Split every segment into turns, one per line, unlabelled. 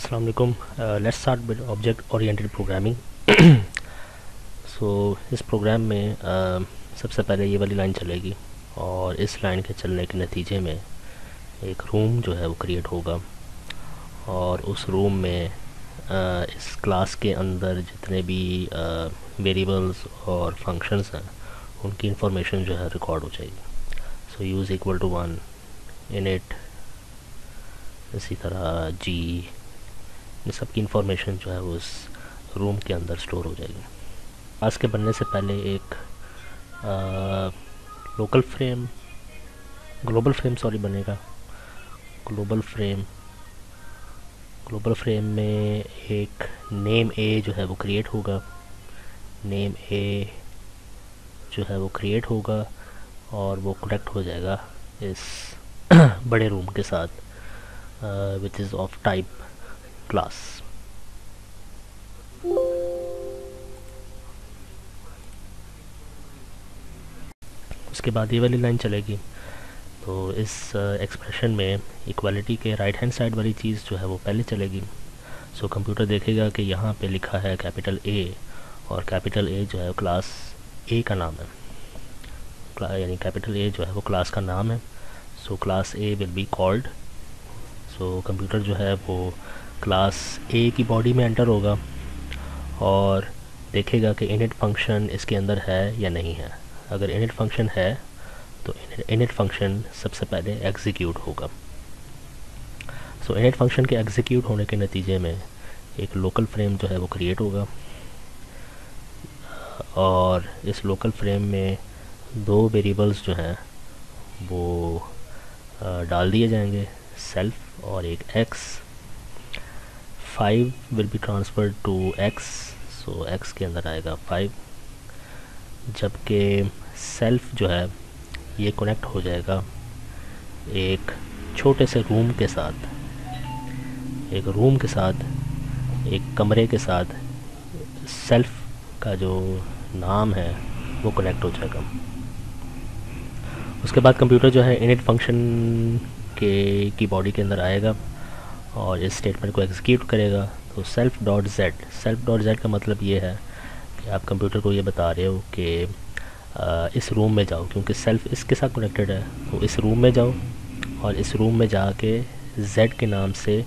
अस्सलाम वालेकुम। Let's start with object oriented programming. So इस प्रोग्राम में सबसे पहले ये वाली लाइन चलेगी और इस लाइन के चलने के नतीजे में एक रूम जो है वो क्रिएट होगा और उस रूम में इस क्लास के अंदर जितने भी वेरिएबल्स और फंक्शंस हैं उनकी इंफॉर्मेशन जो है रिकॉर्ड हो जाएगी। So use equal to 1 init, इसी तरह जी, इन सब की इंफॉर्मेशन जो है वो उस रूम के अंदर स्टोर हो जाएगी। क्लास के बनने से पहले एक लोकल फ्रेम ग्लोबल फ्रेम बनेगा। ग्लोबल फ्रेम में एक नेम ए जो है वो क्रिएट होगा। नेम ए जो है वो क्रिएट होगा और वो कनेक्ट हो जाएगा इस बड़े रूम के साथ which is of type class. उसके बाद ये वाली लाइन चलेगी। तो इस एक्सप्रेशन में इक्वालिटी के राइट हैंड साइड वाली चीज़ जो है वो पहले चलेगी। सो कंप्यूटर देखेगा कि यहाँ पे लिखा है कैपिटल ए और कैपिटल ए जो है क्लास ए का नाम है, यानी कैपिटल ए जो है वो क्लास का नाम है। So class A will be called. So computer जो है वो क्लास ए की बॉडी में एंटर होगा और देखेगा कि इनिट फंक्शन इसके अंदर है या नहीं है। अगर इनिट फंक्शन है तो इनिट फंक्शन सबसे पहले एग्जीक्यूट होगा। सो इनिट फंक्शन के एग्जीक्यूट होने के नतीजे में एक लोकल फ्रेम जो है वो क्रिएट होगा और इस लोकल फ्रेम में दो वेरिएबल्स जो हैं वो डाल दिए जाएंगे, सेल्फ और एक X. 5 will be transferred to X, so X के अंदर आएगा 5, जबकि सेल्फ जो है ये कनेक्ट हो जाएगा एक छोटे से रूम के साथ, एक कमरे के साथ। सेल्फ का जो नाम है वो कनेक्ट हो जाएगा। उसके बाद कंप्यूटर जो है इनिट फंक्शन की बॉडी के अंदर आएगा और इस स्टेटमेंट को एग्जीक्यूट करेगा। तो सेल्फ डॉट जेड का मतलब ये है कि आप कंप्यूटर को ये बता रहे हो कि इस रूम में जाओ, क्योंकि सेल्फ इसके साथ कनेक्टेड है। तो इस रूम में जाओ और इस रूम में जाके z के नाम से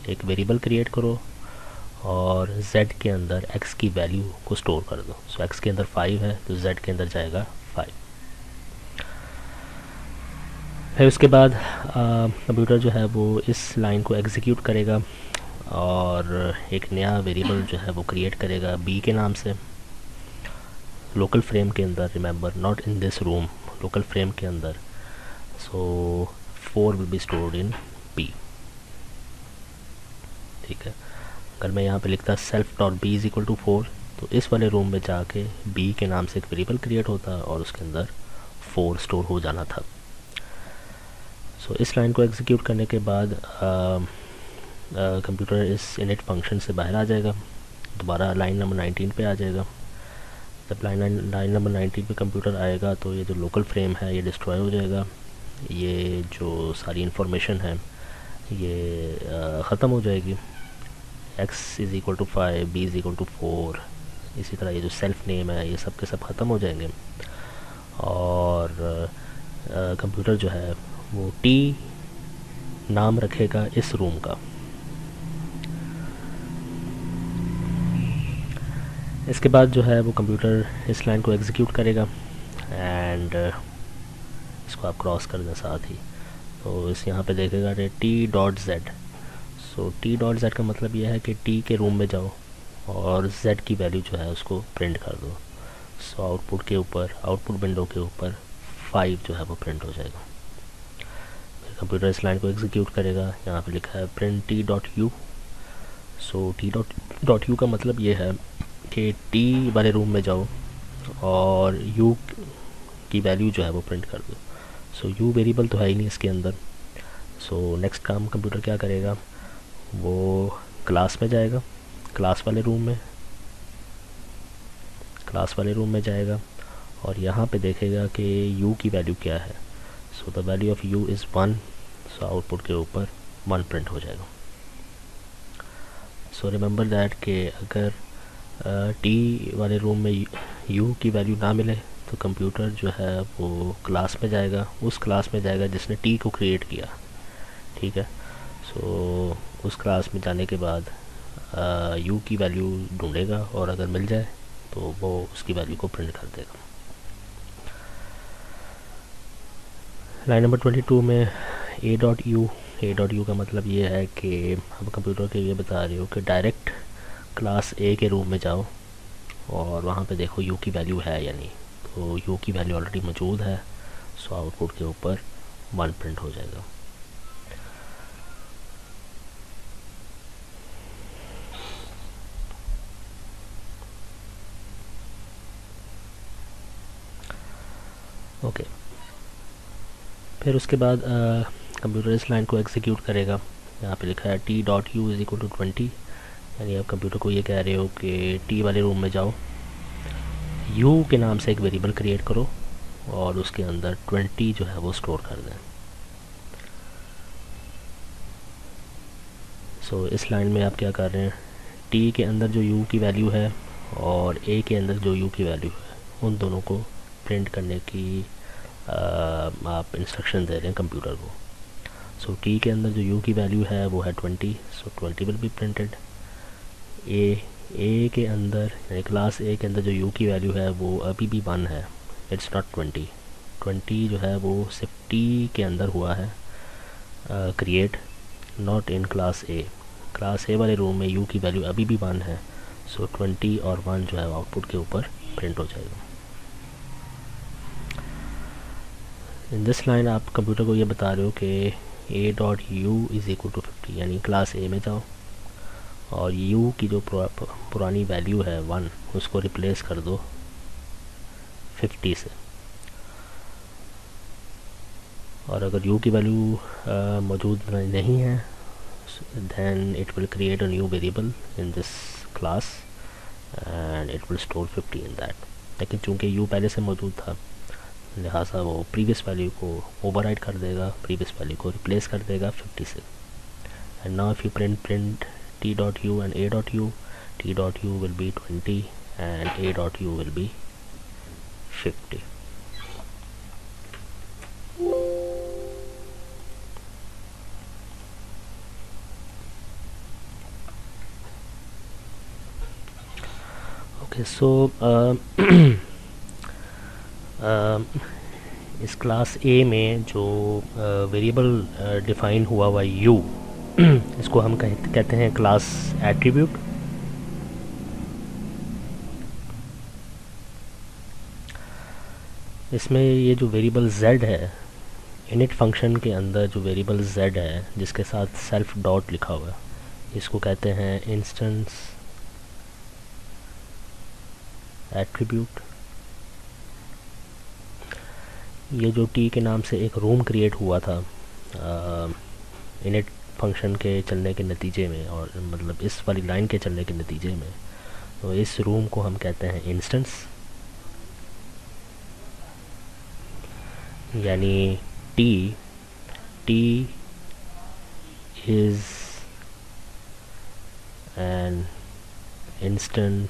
एक वेरिएबल क्रिएट करो और z के अंदर x की वैल्यू को स्टोर कर दो। सो x के अंदर 5 है तो z के अंदर जाएगा 5। फिर उसके बाद कंप्यूटर जो है वो इस लाइन को एग्जीक्यूट करेगा और एक नया वेरिएबल जो है वो क्रिएट करेगा b के नाम से लोकल फ्रेम के अंदर। Remember, not in this room, local frame के अंदर। So 4 will be stored in b। ठीक है, अगर मैं यहाँ पे लिखता self dot B is equal to 4 तो इस वाले रूम में जाके b के नाम से एक वेरिएबल क्रिएट होता और उसके अंदर 4 स्टोर हो जाना था। सो इस लाइन को एग्जीक्यूट करने के बाद कंप्यूटर इस इनिट फंक्शन से बाहर आ जाएगा, दोबारा लाइन नंबर 19 पे आ जाएगा। जब लाइन नंबर 19 पे कंप्यूटर आएगा तो ये जो लोकल फ्रेम है ये डिस्ट्रॉय हो जाएगा। ये जो सारी इंफॉर्मेशन है ये ख़त्म हो जाएगी। x is equal to 5, b is equal to 4, इसी तरह ये जो सेल्फ नेम है ये सब के सब ख़त्म हो जाएंगे और कंप्यूटर जो है वो t नाम रखेगा इस रूम का। इसके बाद जो है वो कंप्यूटर इस लाइन को एग्जीक्यूट करेगा एंड इसको आप क्रॉस कर दें साथ ही। तो इस यहाँ पे देखेगा T dot Z. So T dot Z का मतलब यह है कि टी के रूम में जाओ और जेड की वैल्यू जो है उसको प्रिंट कर दो। सो आउटपुट विंडो के ऊपर 5 जो है वो प्रिंट हो जाएगा। फिर कंप्यूटर इस लाइन को एग्जीक्यूट करेगा, यहाँ पे लिखा है print T dot you. So T dot you का मतलब ये है कि टी वाले रूम में जाओ और u की वैल्यू जो है वो प्रिंट कर दो। सो u वेरिएबल तो है ही नहीं इसके अंदर। सो नेक्स्ट काम कंप्यूटर क्या करेगा, वो क्लास में जाएगा, क्लास वाले रूम में जाएगा और यहाँ पे देखेगा कि u की वैल्यू क्या है। So the value of u is 1। So output के ऊपर 1 प्रिंट हो जाएगा। सो रिमेंबर दैट कि अगर टी वाले रूम में यू की वैल्यू ना मिले तो कंप्यूटर जो है वो क्लास में जाएगा, उस क्लास में जाएगा जिसने टी को क्रिएट किया, ठीक है। सो उस क्लास में जाने के बाद यू की वैल्यू ढूंढेगा और अगर मिल जाए तो वो उसकी वैल्यू को प्रिंट कर देगा। लाइन नंबर 22 में ए डॉट यू का मतलब ये है कि हम कंप्यूटर के ये बता रहे हो कि डायरेक्ट क्लास ए के रूम में जाओ और वहाँ पे देखो यू की वैल्यू है या नहीं। तो यू की वैल्यू ऑलरेडी मौजूद है, सो आउटपुट के ऊपर 1 प्रिंट हो जाएगा। ओके, फिर उसके बाद कंप्यूटर इस लाइन को एग्जीक्यूट करेगा। यहाँ पे लिखा है T dot U is equal to 20, यानी आप कंप्यूटर को ये कह रहे हो कि टी वाले रूम में जाओ, यू के नाम से एक वेरिएबल क्रिएट करो और उसके अंदर 20 जो है वो स्टोर कर दें। सो इस लाइन में आप क्या कर रहे हैं, टी के अंदर जो यू की वैल्यू है और ए के अंदर जो यू की वैल्यू है, उन दोनों को प्रिंट करने की आप इंस्ट्रक्शन दे रहे हैं कंप्यूटर को। सो टी के अंदर जो यू की वैल्यू है वो है 20, सो 20 विल बी प्रिंटेड। ए के अंदर यानी क्लास ए के अंदर जो यू की वैल्यू है वो अभी भी 1 है, इट्स नॉट 20। 20 जो है वो सिर्फ टी के अंदर हुआ है create, not in class A. Class ए वाले रूम में यू की वैल्यू अभी भी 1 है, सो 20 और 1 जो है आउटपुट के ऊपर प्रिंट हो जाएगा। इन दिस लाइन आप कंप्यूटर को ये बता रहे हो कि A dot U is equal to 50, यानी क्लास ए में जाओ और यू की जो पुरानी वैल्यू है 1 उसको रिप्लेस कर दो 50 से। और अगर यू की वैल्यू मौजूद नहीं है then it will create a new variable in this class and it will store 50 in that। लेकिन चूंकि u पहले से मौजूद था लिहाजा वो प्रीवियस वैल्यू को ओवरराइड कर देगा, प्रीवियस वैल्यू को रिप्लेस कर देगा 50 से। and now if you print t dot u and a dot u, t dot u will be 20 and a dot u will be 50। सो इस क्लास ए में जो वेरिएबल डिफाइन हुआ हुआ यू इसको हम कहते हैं क्लास एट्रीब्यूट। इसमें ये जो वेरिएबल z है, इनिट फंक्शन के अंदर जो वेरिएबल z है जिसके साथ सेल्फ डॉट लिखा हुआ है, इसको कहते हैं इंस्टेंस एट्रीब्यूट। ये जो टी के नाम से एक रूम क्रिएट हुआ था इनिट फंक्शन के चलने के नतीजे में, और मतलब इस वाली लाइन के चलने के नतीजे में, तो इस रूम को हम कहते हैं इंस्टेंस। यानी T is an instance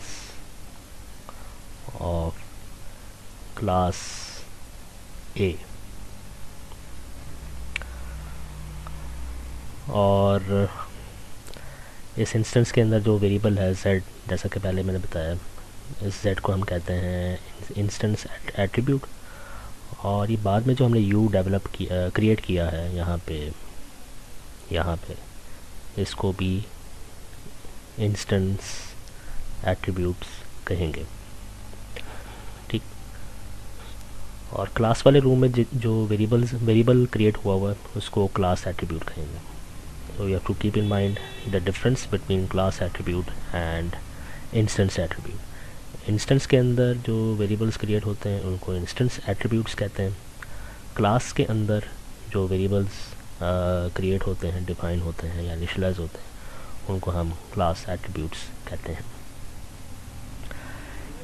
of class A। और इस इंस्टेंस के अंदर जो वेरिएबल है z, जैसा कि पहले मैंने बताया, इस z को हम कहते हैं इंस्टेंस एट्रीब्यूट। और ये बाद में जो हमने u डेवलप किया क्रिएट किया है यहाँ पे इसको भी इंस्टेंस एट्रीब्यूट्स कहेंगे, ठीक। और क्लास वाले रूम में जो वेरिएबल क्रिएट हुआ है उसको क्लास एट्रीब्यूट कहेंगे। So you have to keep in mind the difference between class attribute and instance attribute। Instance के अंदर जो वेरिएबल्स क्रिएट होते हैं उनको इंस्टेंस एट्रीब्यूट्स कहते हैं। क्लास के अंदर जो वेरिएबल्स क्रिएट होते हैं, डिफाइन होते हैं या इनिशियलाइज होते हैं, उनको हम क्लास एट्रीब्यूट्स कहते हैं।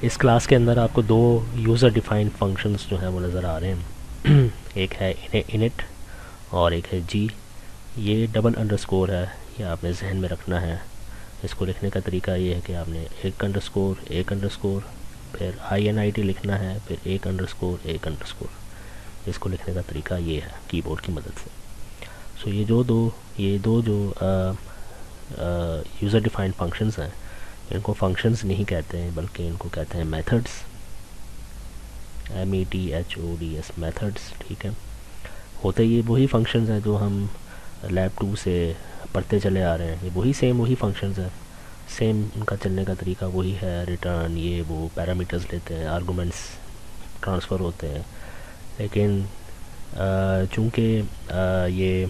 इस क्लास के अंदर आपको दो यूज़र डिफाइंड फंक्शंस जो हैं वो नज़र आ रहे हैं एक है इनिट और एक है जी। ये डबल अंडरस्कोर है, ये आपने जहन में रखना है। इसको लिखने का तरीका ये है कि आपने एक अंडरस्कोर फिर INIT लिखना है, फिर एक अंडरस्कोर। इसको लिखने का तरीका ये है कीबोर्ड की मदद से। सो ये दो जो यूज़र डिफाइंड फंक्शंस हैं, इनको फंक्शंस नहीं कहते हैं बल्कि इनको कहते हैं मेथड्स, METHODS मेथड्स। ठीक है, होते ये वही फंक्शंस हैं जो हम लैब 2 से पढ़ते चले आ रहे हैं। ये वही फंक्शंस हैं, सेम उनका चलने का तरीका वही है। रिटर्न ये वो पैरामीटर्स लेते हैं, आर्गुमेंट्स ट्रांसफ़र होते हैं। लेकिन चूँकि ये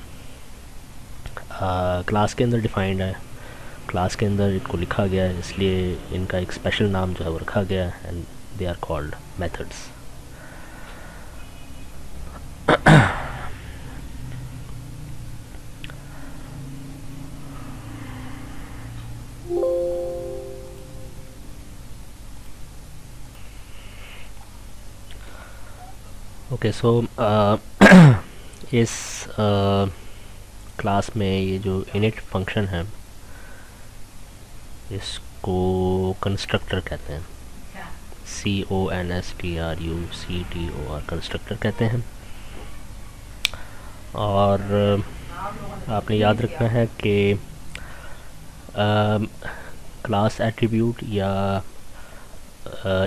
क्लास के अंदर डिफाइंड है, क्लास के अंदर इनको लिखा गया है, इसलिए इनका एक स्पेशल नाम जो है वो रखा गया है, and they are called methods. Okay, so इस क्लास में ये जो इनिट फंक्शन है इसको कंस्ट्रक्टर कहते हैं, CONSTRUCTOR कंस्ट्रक्टर कहते हैं। और आपने याद रखना है कि क्लास एट्रीब्यूट या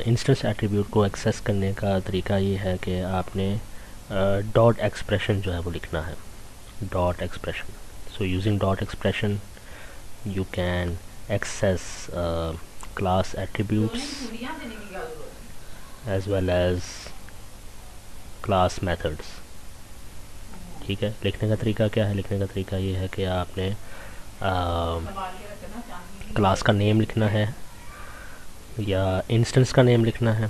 इंस्टेंस एट्रीब्यूट को एक्सेस करने का तरीका ये है कि आपने डॉट एक्सप्रेशन जो है वो लिखना है, dot expression. So using dot expression you can access class attributes as well as class methods। ठीक है, लिखने का तरीका क्या है? लिखने का तरीका ये है कि आपने क्लास का नेम लिखना है या इंस्टेंस का नेम लिखना है,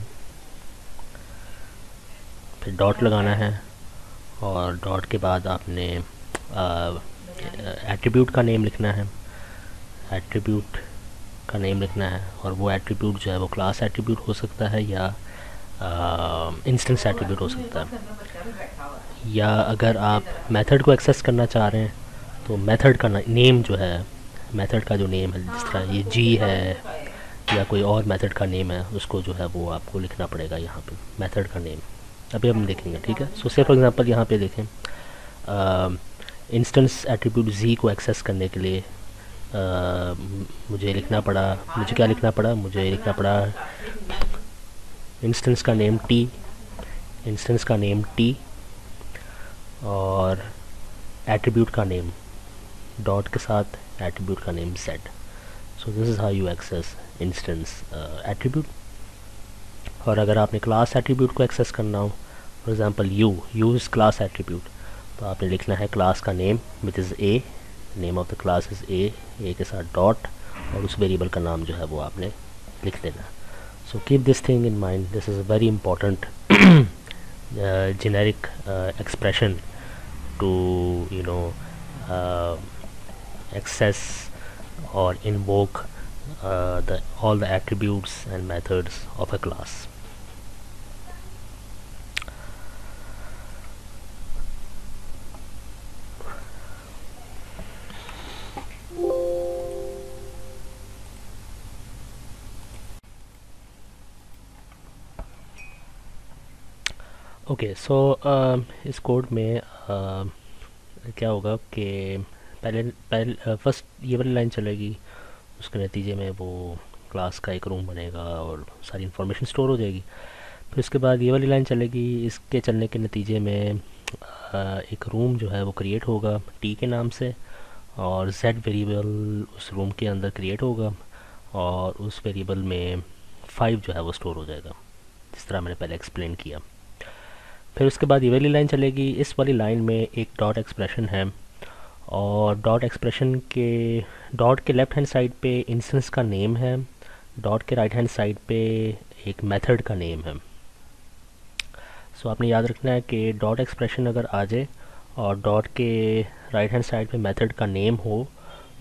फिर डॉट लगाना है और डॉट के बाद आपने एट्रीब्यूट का नेम लिखना है, एट्रीब्यूट का नेम लिखना है। और वो एट्रीब्यूट जो है वो क्लास एट्रीब्यूट हो सकता है या इंस्टेंस एट्रीब्यूट हो सकता है। या अगर आप मेथड को एक्सेस करना चाह रहे हैं तो मेथड का नेम जो है, मेथड का जो नेम है, जिस तरह ये G है या कोई और मेथड का नेम है, उसको जो है वो आपको लिखना पड़ेगा यहाँ पे, मेथड का नेम। अभी हम देखेंगे। ठीक है, सो से फॉर एग्जांपल यहाँ पे देखें, इंस्टेंस एट्रीब्यूट Z को एक्सेस करने के लिए मुझे लिखना पड़ा इंस्टेंस का नेम T और एट्रीब्यूट का नेम डॉट के साथ एट्रीब्यूट का name Z। So this is how you access instance attribute. और अगर आपने क्लास एट्रीब्यूट को एक्सेस करना हो, for example use class attribute, तो आपने लिखना है क्लास का name which is A, name of the class is A के साथ डॉट और उस वेरिएबल का नाम जो है वो आपने लिख देना। So keep this thing in mind, this is a very important generic expression to access or invoke all the attributes and methods of a class. Okay, so इस कोड में क्या होगा कि पहले फर्स्ट ये वाली लाइन चलेगी, उसके नतीजे में वो क्लास का एक रूम बनेगा और सारी इन्फॉर्मेशन स्टोर हो जाएगी। फिर उसके बाद ये वाली लाइन चलेगी, इसके चलने के नतीजे में एक रूम जो है वो क्रिएट होगा T के नाम से, और Z वेरिएबल उस रूम के अंदर क्रिएट होगा और उस वेरिएबल में 5 जो है वो स्टोर हो जाएगा, जिस तरह मैंने पहले एक्सप्लेन किया। फिर उसके बाद ये वाली लाइन चलेगी, इस वाली लाइन में एक डॉट एक्सप्रेशन है और डॉट एक्सप्रेशन के डॉट के लेफ़्ट हैंड साइड पे इंस्टेंस का नेम है, डॉट के राइट हैंड साइड पे एक मेथड का नेम है। सो आपने याद रखना है कि डॉट एक्सप्रेशन अगर आ जाए और डॉट के राइट हैंड साइड पे मेथड का नेम हो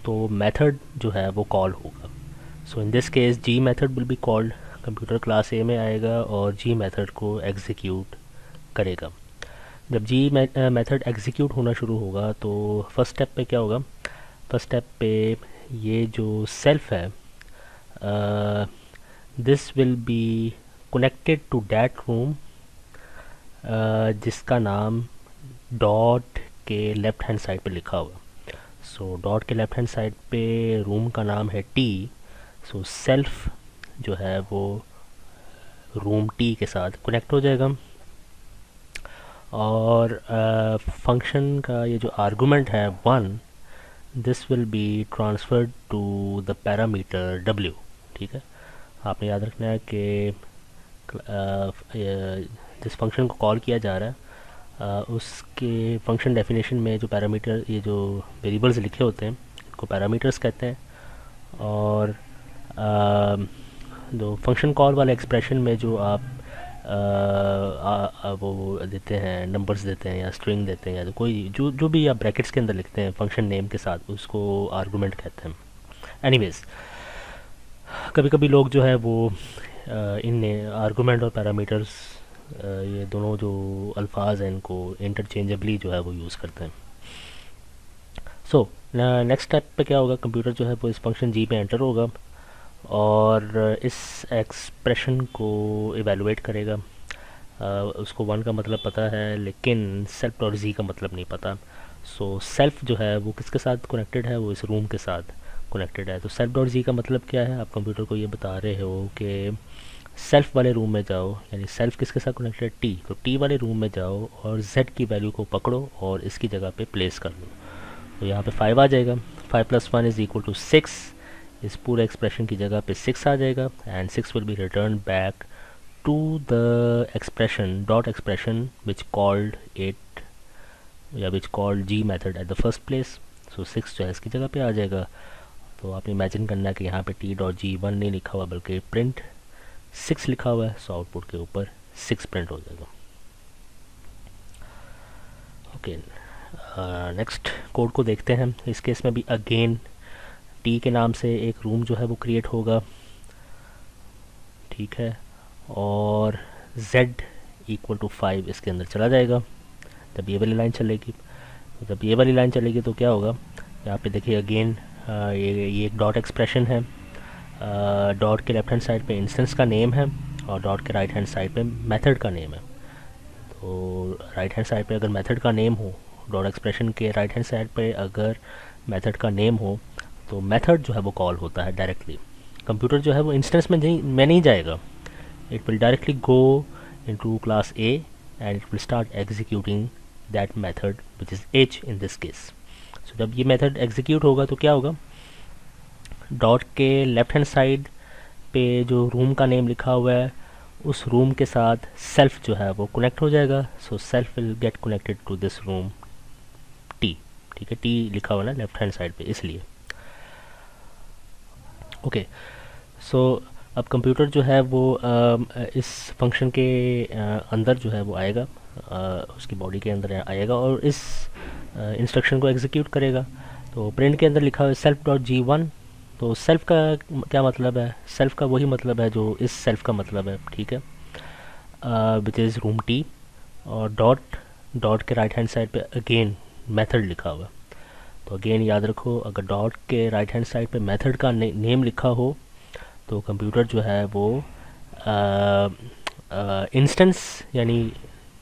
तो मेथड जो है वो कॉल होगा। So in this case G method will be called, computer class A में आएगा और G मेथड को एग्जीक्यूट करेगा। जब G मेथड एग्जीक्यूट होना शुरू होगा तो फर्स्ट स्टेप पे क्या होगा, फर्स्ट स्टेप पे ये जो सेल्फ है this will be connected to that room जिसका नाम डॉट के लेफ्ट हैंड साइड पे लिखा हुआ। सो डॉट के लेफ्ट हैंड साइड पे रूम का नाम है टी। सो सेल्फ जो है वो रूम टी के साथ कनेक्ट हो जाएगा। और फंक्शन का ये जो आर्गुमेंट है 1, this will be transferred to the parameter w। ठीक है, आपने याद रखना है कि जिस फंक्शन को कॉल किया जा रहा है उसके फंक्शन डेफिनेशन में जो पैरामीटर, ये जो वेरिएबल्स लिखे होते हैं इनको पैरामीटर्स कहते हैं। और जो फंक्शन कॉल वाले एक्सप्रेशन में जो आप वो देते हैं, नंबर्स देते हैं या स्ट्रिंग देते हैं या कोई जो भी आप ब्रैकेट्स के अंदर लिखते हैं फंक्शन नेम के साथ, उसको आर्गुमेंट कहते हैं। एनीवेज, कभी कभी लोग जो है वो इन आर्गुमेंट और पैरामीटर्स ये दोनों जो अल्फाज हैं इनको इंटरचेंजेबली जो है वो यूज़ करते हैं। सो नेक्स्ट स्टेप पे क्या होगा, कंप्यूटर जो है वो इस फंक्शन जी पे एंटर होगा और इस एक्सप्रेशन को इवेलुएट करेगा। उसको 1 का मतलब पता है लेकिन सेल्फ डॉट जी का मतलब नहीं पता। सो सेल्फ जो है वो किसके साथ कनेक्टेड है, वो इस रूम के साथ कनेक्टेड है। तो सेल्फ डॉट जी का मतलब क्या है, आप कंप्यूटर को ये बता रहे हो कि सेल्फ वाले रूम में जाओ, यानी सेल्फ किसके साथ कनेक्टेड, टी। तो टी वाले रूम में जाओ और z की वैल्यू को पकड़ो और इसकी जगह पे प्लेस कर लो। तो यहाँ पे 5 आ जाएगा। 5 + 1 = 6। इस पूरे एक्सप्रेशन की जगह पे 6 आ जाएगा and 6 will be return back to the expression dot expression which called it या which called G method at the first place. So 6 जो है इसकी जगह पे आ जाएगा। तो आपने इमेजिन करना है कि यहाँ पे t.g1 नहीं लिखा हुआ बल्कि प्रिंट 6 लिखा हुआ है। सो आउटपुट के ऊपर 6 प्रिंट हो जाएगा। ओके, नेक्स्ट कोड को देखते हैं। इस केस में भी अगेन टी के नाम से एक रूम जो है वो क्रिएट होगा। ठीक है, और z = 5 इसके अंदर चला जाएगा जब ये वाली लाइन चलेगी। जब ये वाली लाइन चलेगी तो क्या होगा, यहाँ पे देखिए अगेन ये एक डॉट एक्सप्रेशन है। डॉट के लेफ्ट हैंड साइड पे इंस्टेंस का नेम है और डॉट के राइट हैंड साइड पे मेथड का नेम है। तो राइट हैंड साइड पे अगर मेथड का नेम हो, डॉट एक्सप्रेशन के राइट हैंड साइड पे अगर मेथड का नेम हो तो मेथड जो है वो कॉल होता है डायरेक्टली। कंप्यूटर जो है वो इंस्टेंस में नहीं जाएगा। It will directly go into class A and it will start executing that method which is h in this case. So जब ये मेथड एग्जीक्यूट होगा तो क्या होगा, डॉट के लेफ्ट हैंड साइड पे जो रूम का नेम लिखा हुआ है उस रूम के साथ सेल्फ जो है वो कनेक्ट हो जाएगा। So self will get connected to this room T. ठीक है, टी लिखा हुआ ना लेफ्ट हैंड साइड पे इसलिए। ओके, सो अब कंप्यूटर जो है वो इस फंक्शन के अंदर जो है वो आएगा, उसकी बॉडी के अंदर आएगा और इस इंस्ट्रक्शन को एग्जीक्यूट करेगा। तो प्रिंट के अंदर लिखा हुआ है self.g1। तो सेल्फ का क्या मतलब है, सेल्फ का वही मतलब है जो इस सेल्फ का मतलब है। ठीक है, विच इज़ रूम टी। और डॉट के राइट हैंड साइड पे अगेन मेथड लिखा हुआ है। तो अगेन याद रखो, अगर डॉट के राइट हैंड साइड पे मेथड का नेम लिखा हो तो कंप्यूटर जो है वो इंस्टेंस यानी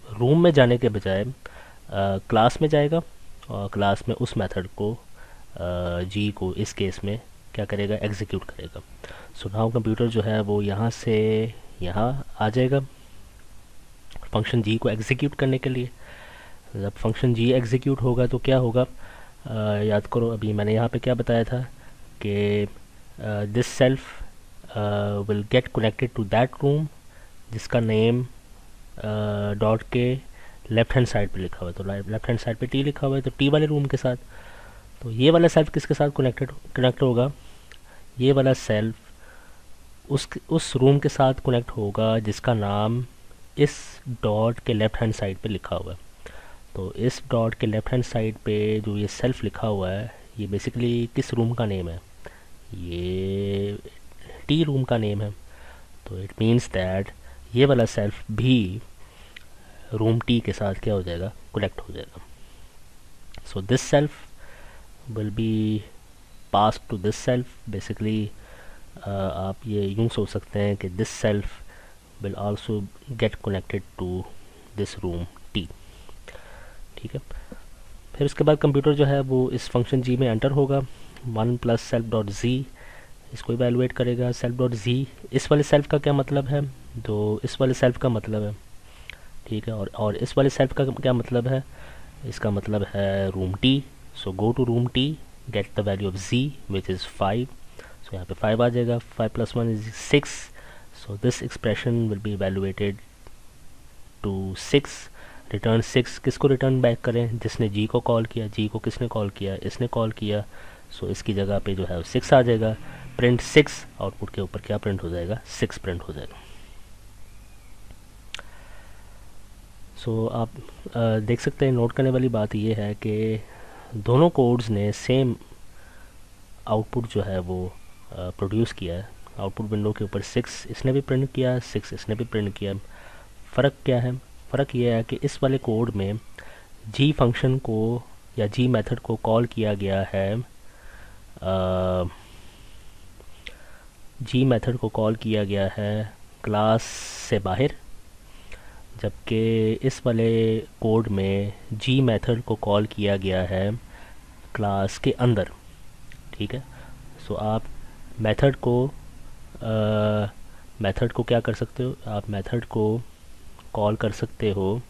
रूम में जाने के बजाय क्लास में जाएगा और क्लास में उस मेथड को जी को इस केस में क्या करेगा, एग्जीक्यूट करेगा। सो नाउ कंप्यूटर जो है वो यहाँ से यहाँ आ जाएगा फंक्शन जी को एग्जीक्यूट करने के लिए। जब फंक्शन जी एग्जीक्यूट होगा तो क्या होगा, याद करो अभी मैंने यहाँ पे क्या बताया था कि this self will get connected to that room जिसका नेम डॉट के लेफ्ट हैंड साइड पे लिखा हुआ है। तो लेफ्ट हैंड साइड पे टी लिखा हुआ है तो टी वाले रूम के साथ। तो ये वाला सेल्फ किसके साथ कनेक्ट होगा, ये वाला सेल्फ उस रूम के साथ कनेक्ट होगा जिसका नाम इस डॉट के लेफ्ट हैंड साइड पे लिखा हुआ है। तो इस डॉट के लेफ्ट हैंड साइड पे जो ये सेल्फ लिखा हुआ है ये बेसिकली किस रूम का नेम है, ये टी रूम का नेम है। तो इट मीन्स दैट ये वाला सेल्फ भी रूम टी के साथ क्या हो जाएगा, कनेक्ट हो जाएगा। So this self will be pass to this self, basically आप ये यूँ सोच सकते हैं कि this self will also get connected to this room T. ठीक है, फिर उसके बाद कंप्यूटर जो है वो इस फंक्शन जी में एंटर होगा, 1 प्लस सेल्फ डॉट जी, इसको इवेलुएट करेगा। सेल्फ डॉट जी, इस वाले सेल्फ का क्या मतलब है, तो इस वाले सेल्फ का मतलब है, ठीक है, और इस वाले सेल्फ का क्या मतलब है, इसका मतलब है room T. So go to room T, get the value of G which is 5। So यहाँ पे 5 आ जाएगा, 5 + 1 is 6। So this expression will be evaluated to 6, return 6। किसको रिटर्न बैक करें, जिसने जी को कॉल किया, जी को किसने कॉल किया, इसने कॉल किया। सो इसकी जगह पे जो है 6 आ जाएगा, प्रिंट 6, आउटपुट के ऊपर क्या प्रिंट हो जाएगा, 6 प्रिंट हो जाएगा। सो आप देख सकते हैं, नोट करने वाली बात ये है कि दोनों कोड्स ने सेम आउटपुट जो है वो प्रोड्यूस किया है। आउटपुट विंडो के ऊपर 6 इसने भी प्रिंट किया, 6 इसने भी प्रिंट किया। फ़र्क क्या है, फ़र्क ये है कि इस वाले कोड में जी फंक्शन को या जी मेथड को कॉल किया गया है, जी मेथड को कॉल किया गया है क्लास से बाहर, जबकि इस वाले कोड में जी मेथड को कॉल किया गया है क्लास के अंदर। ठीक है, सो आप मेथड को क्या कर सकते हो, आप मेथड को कॉल कर सकते हो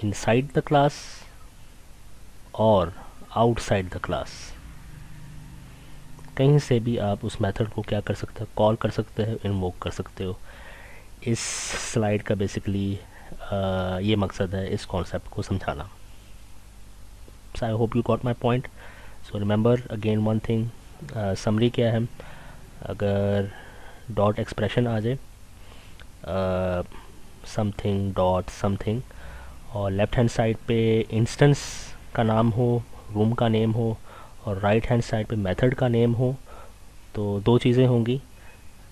इनसाइड द क्लास और आउटसाइड द क्लास। कहीं से भी आप उस मेथड को क्या कर सकते हो, कॉल कर सकते हो, इन्वोक कर सकते हो। इस स्लाइड का बेसिकली ये मकसद है इस कॉन्सेप्ट को समझाना। So I hope you got my point. So remember again one thing, summary क्या है, अगर डॉट एक्सप्रेशन आ जाए, समथिंग डॉट समथिंग, और लेफ़्ट हैंड साइड पे इंस्टेंस का नाम हो, रूम का नेम हो, और राइट हैंड साइड पे मेथड का नेम हो, तो दो चीज़ें होंगी।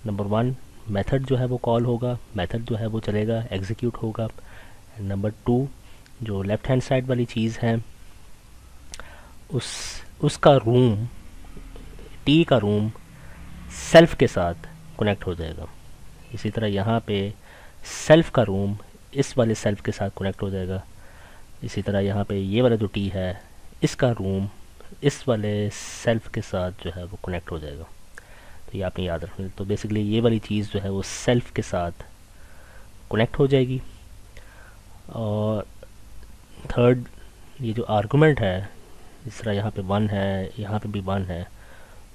नंबर 1, मेथड जो है वो कॉल होगा, मेथड जो है वो चलेगा, एग्जीक्यूट होगा। नंबर 2, जो लेफ़्ट हैंड साइड वाली चीज़ है उसका रूम, टी का रूम सेल्फ के साथ कनेक्ट हो जाएगा। इसी तरह यहाँ पे सेल्फ का रूम इस वाले सेल्फ के साथ कनेक्ट हो जाएगा। इसी तरह यहाँ पे ये वाला जो टी है, इसका रूम इस वाले सेल्फ के साथ जो है वो कनेक्ट हो जाएगा। तो ये आपने याद रखना। तो बेसिकली ये वाली चीज़ जो है वो सेल्फ के साथ कनेक्ट हो जाएगी। और थर्ड, ये जो आर्गुमेंट है, इस तरह यहाँ पे 1 है, यहाँ पे भी 1 है,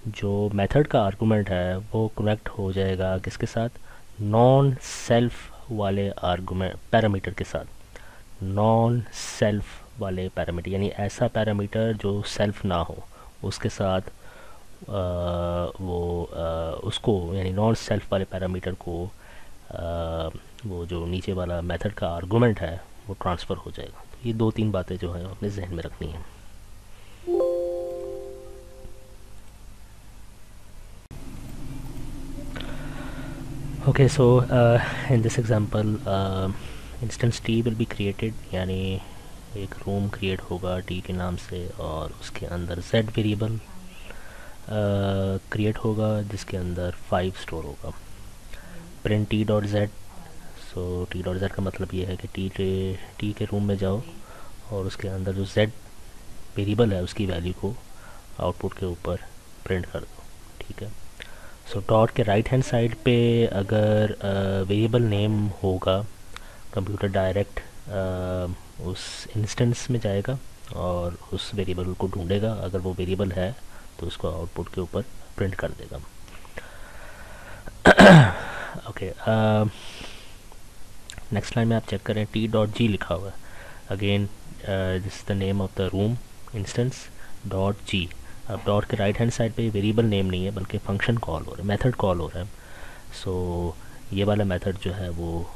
जो मेथड का आर्गुमेंट है वो कनेक्ट हो जाएगा किसके साथ, नॉन सेल्फ वाले आर्गुमेंट पैरामीटर के साथ। नॉन सेल्फ वाले पैरामीटर यानी ऐसा पैरामीटर जो सेल्फ ना हो, उसके साथ उसको यानी नॉन सेल्फ वाले पैरामीटर को वो जो नीचे वाला मेथड का आर्गुमेंट है वो ट्रांसफ़र हो जाएगा। तो ये 2-3 बातें जो हैं अपने जहन में रखनी हैं। Okay, so in this example instance t will be created, यानी एक रूम क्रिएट होगा t के नाम से, और उसके अंदर z वेरिएबल क्रिएट होगा जिसके अंदर 5 स्टोर होगा। प्रिंट t डॉट z, सो t डॉट z का मतलब ये है कि t के रूम में जाओ और उसके अंदर जो z वेरिएबल है उसकी वैल्यू को आउटपुट के ऊपर प्रिंट कर दो। ठीक है, सो डॉट के राइट हैंड साइड पे अगर वेरिएबल नेम होगा, कंप्यूटर डायरेक्ट उस इंस्टेंस में जाएगा और उस वेरिएबल को ढूंढेगा। अगर वो वेरिएबल है तो उसको आउटपुट के ऊपर प्रिंट कर देगा। ओके, नेक्स्ट लाइन में आप चेक करें, टी डॉट जी लिखा हुआ है। Again this the name of the room instance dot G. अब डॉट के राइट हैंड साइड पे वेरिएबल नेम नहीं है बल्कि फंक्शन कॉल हो रहा है, मेथड कॉल हो रहा है। सो ये वाला मेथड जो है वो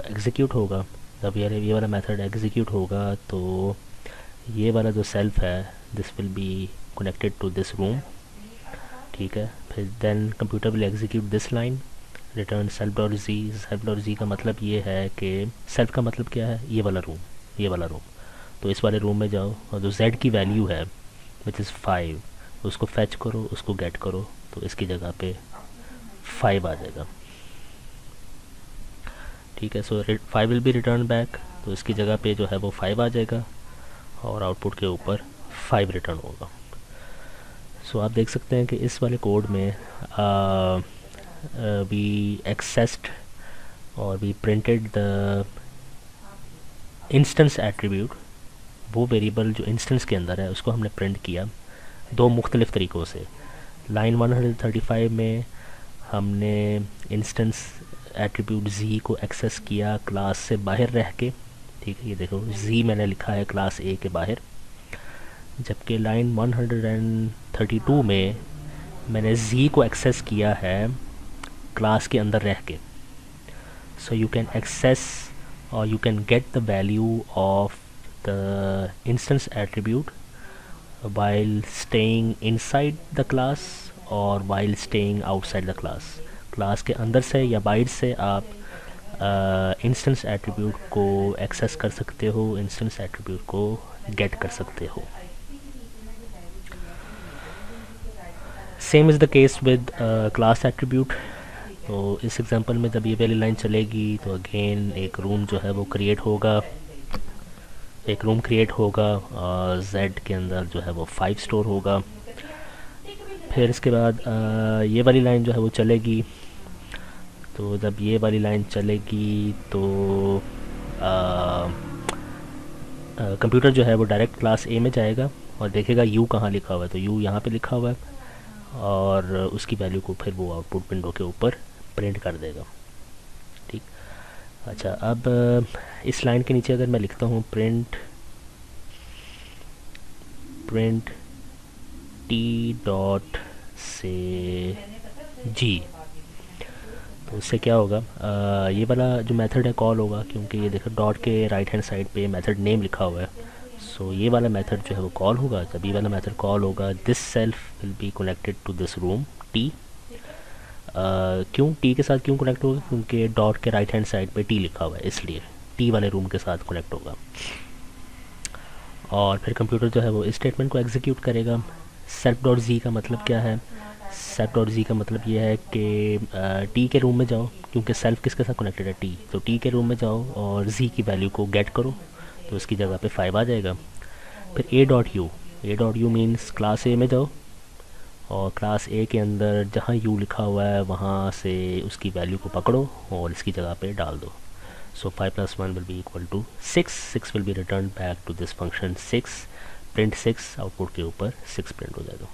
एग्जीक्यूट होगा। जब ये वाला मेथड एग्जीक्यूट होगा तो ये वाला जो सेल्फ है this will be connected to this room. ठीक है, फिर then computer will execute this line, return self dot G. Self dot G का मतलब ये है कि सेल्फ का मतलब क्या है, ये वाला रूम, ये वाला रूम। तो इस वाले रूम में जाओ और जो z की वैल्यू है विच इज़ 5, उसको फैच करो, उसको गेट करो, तो इसकी जगह पे 5 आ जाएगा। ठीक है, सो 5 विल बी रिटर्न बैक, तो इसकी जगह पे जो है वो 5 आ जाएगा और आउटपुट के ऊपर 5 रिटर्न होगा। सो आप देख सकते हैं कि इस वाले कोड में वी एक्सेस्ड और we printed the instance attribute, वो वेरिएबल जो इंस्टेंस के अंदर है उसको हमने प्रिंट किया दो मुख्तलिफ़ तरीक़ों से। लाइन 135 में हमने इंस्टेंस एट्रीब्यूट z को एक्सेस किया क्लास से बाहर रह के। ठीक है, ये देखो z मैंने लिखा है क्लास a के बाहर, जबकि लाइन 132 में मैंने z को एक्सेस किया है क्लास के अंदर रह के। सो यू कैन एक्सेस और you can get the value of the instance attribute while staying inside the class और while staying outside the class। Class के अंदर से या बाहर से आप इंस्टेंस एट्रीब्यूट को एक्सेस कर सकते हो, इंस्टेंस एट्रीब्यूट को गेट कर सकते हो। Same is the case with class attribute. तो इस एग्जांपल में जब ये वाली लाइन चलेगी तो अगेन एक रूम जो है वो क्रिएट होगा, एक रूम क्रिएट होगा और z के अंदर जो है वो 5 स्टोर होगा। फिर इसके बाद ये वाली लाइन जो है वो चलेगी, तो जब ये वाली लाइन चलेगी तो कंप्यूटर जो है वो डायरेक्ट क्लास a में जाएगा और देखेगा u कहाँ लिखा हुआ है, तो u यहाँ पे लिखा हुआ है और उसकी वैल्यू को फिर वो आउटपुट विंडो के ऊपर प्रिंट कर देगा। ठीक, अच्छा, अब इस लाइन के नीचे अगर मैं लिखता हूँ प्रिंट टी डॉट से जी, तो उससे क्या होगा, ये वाला जो मेथड है कॉल होगा, क्योंकि ये देखो डॉट के राइट हैंड साइड पे मेथड नेम लिखा हुआ है। सो ये वाला मेथड जो है वो कॉल होगा। जब ये वाला मेथड कॉल होगा, this self will be connected to this room T. क्यों टी के साथ क्यों कनेक्ट होगा, क्योंकि डॉट के राइट हैंड साइड पे टी लिखा हुआ है, इसलिए टी वाले रूम के साथ कनेक्ट होगा। और फिर कंप्यूटर जो है वो इस स्टेटमेंट को एग्जीक्यूट करेगा। सेल्फ डॉट जी का मतलब क्या है, सेल्फ डॉट जी का मतलब ये है कि टी के रूम में जाओ, क्योंकि सेल्फ किसके साथ कनेक्टेड है, टी, तो टी के रूम में जाओ और जी की वैल्यू को गेट करो, तो उसकी जगह पे 5 आ जाएगा। फिर ए dot you means class A में जाओ और क्लास ए के अंदर जहाँ यू लिखा हुआ है वहाँ से उसकी वैल्यू को पकड़ो और इसकी जगह पे डाल दो। So 5 + 1 will be equal to 6 will be return back to this function 6, print 6, output के ऊपर 6 प्रिंट हो जाएगा।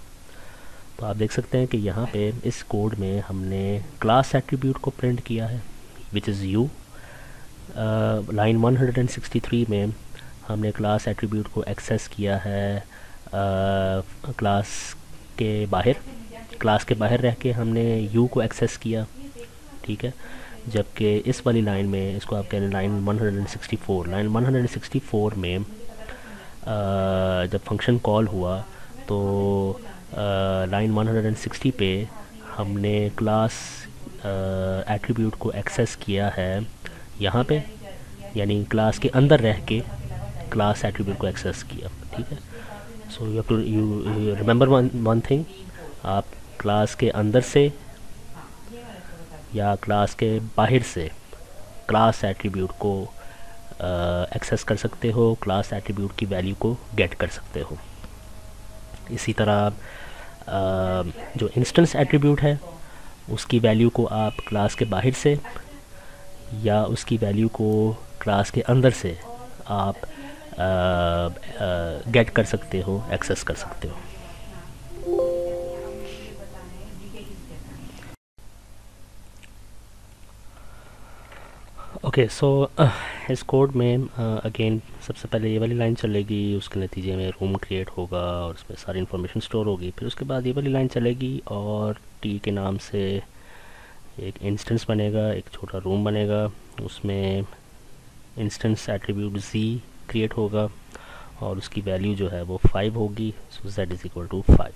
तो आप देख सकते हैं कि यहाँ पे इस कोड में हमने क्लास एट्रीब्यूट को प्रिंट किया है विच इज़ यू। लाइन 163 में हमने क्लास एट्रीब्यूट को एक्सेस किया है क्लास के बाहर रह के हमने u को एक्सेस किया। ठीक है, जबकि इस वाली लाइन में, इसको आप कह रहे हैं लाइन 164 में जब फंक्शन कॉल हुआ तो लाइन 160 पे हमने क्लास एट्रीब्यूट को एक्सेस किया है यहाँ पे, यानी क्लास के अंदर रह के क्लास एट्रीब्यूट को एक्सेस किया। ठीक है, so you remember one thing, आप क्लास के अंदर से या क्लास के बाहर से क्लास एट्रीब्यूट को एक्सेस कर सकते हो, क्लास एट्रीब्यूट की वैल्यू को गेट कर सकते हो। इसी तरह जो इंस्टेंस एट्रीब्यूट है उसकी वैल्यू को आप क्लास के बाहर से या उसकी वैल्यू को क्लास के अंदर से आप गेट कर सकते हो, एक्सेस कर सकते हो। ओके, सो इस कोड में अगेन सबसे पहले ये वाली लाइन चलेगी, उसके नतीजे में रूम क्रिएट होगा और उसमें सारी इन्फॉर्मेशन स्टोर होगी। फिर उसके बाद ये वाली लाइन चलेगी और टी के नाम से एक इंस्टेंस बनेगा, एक छोटा रूम बनेगा, उसमें इंस्टेंस एट्रीब्यूट z क्रिएट होगा और उसकी वैल्यू जो है वो 5 होगी। So z is equal to 5।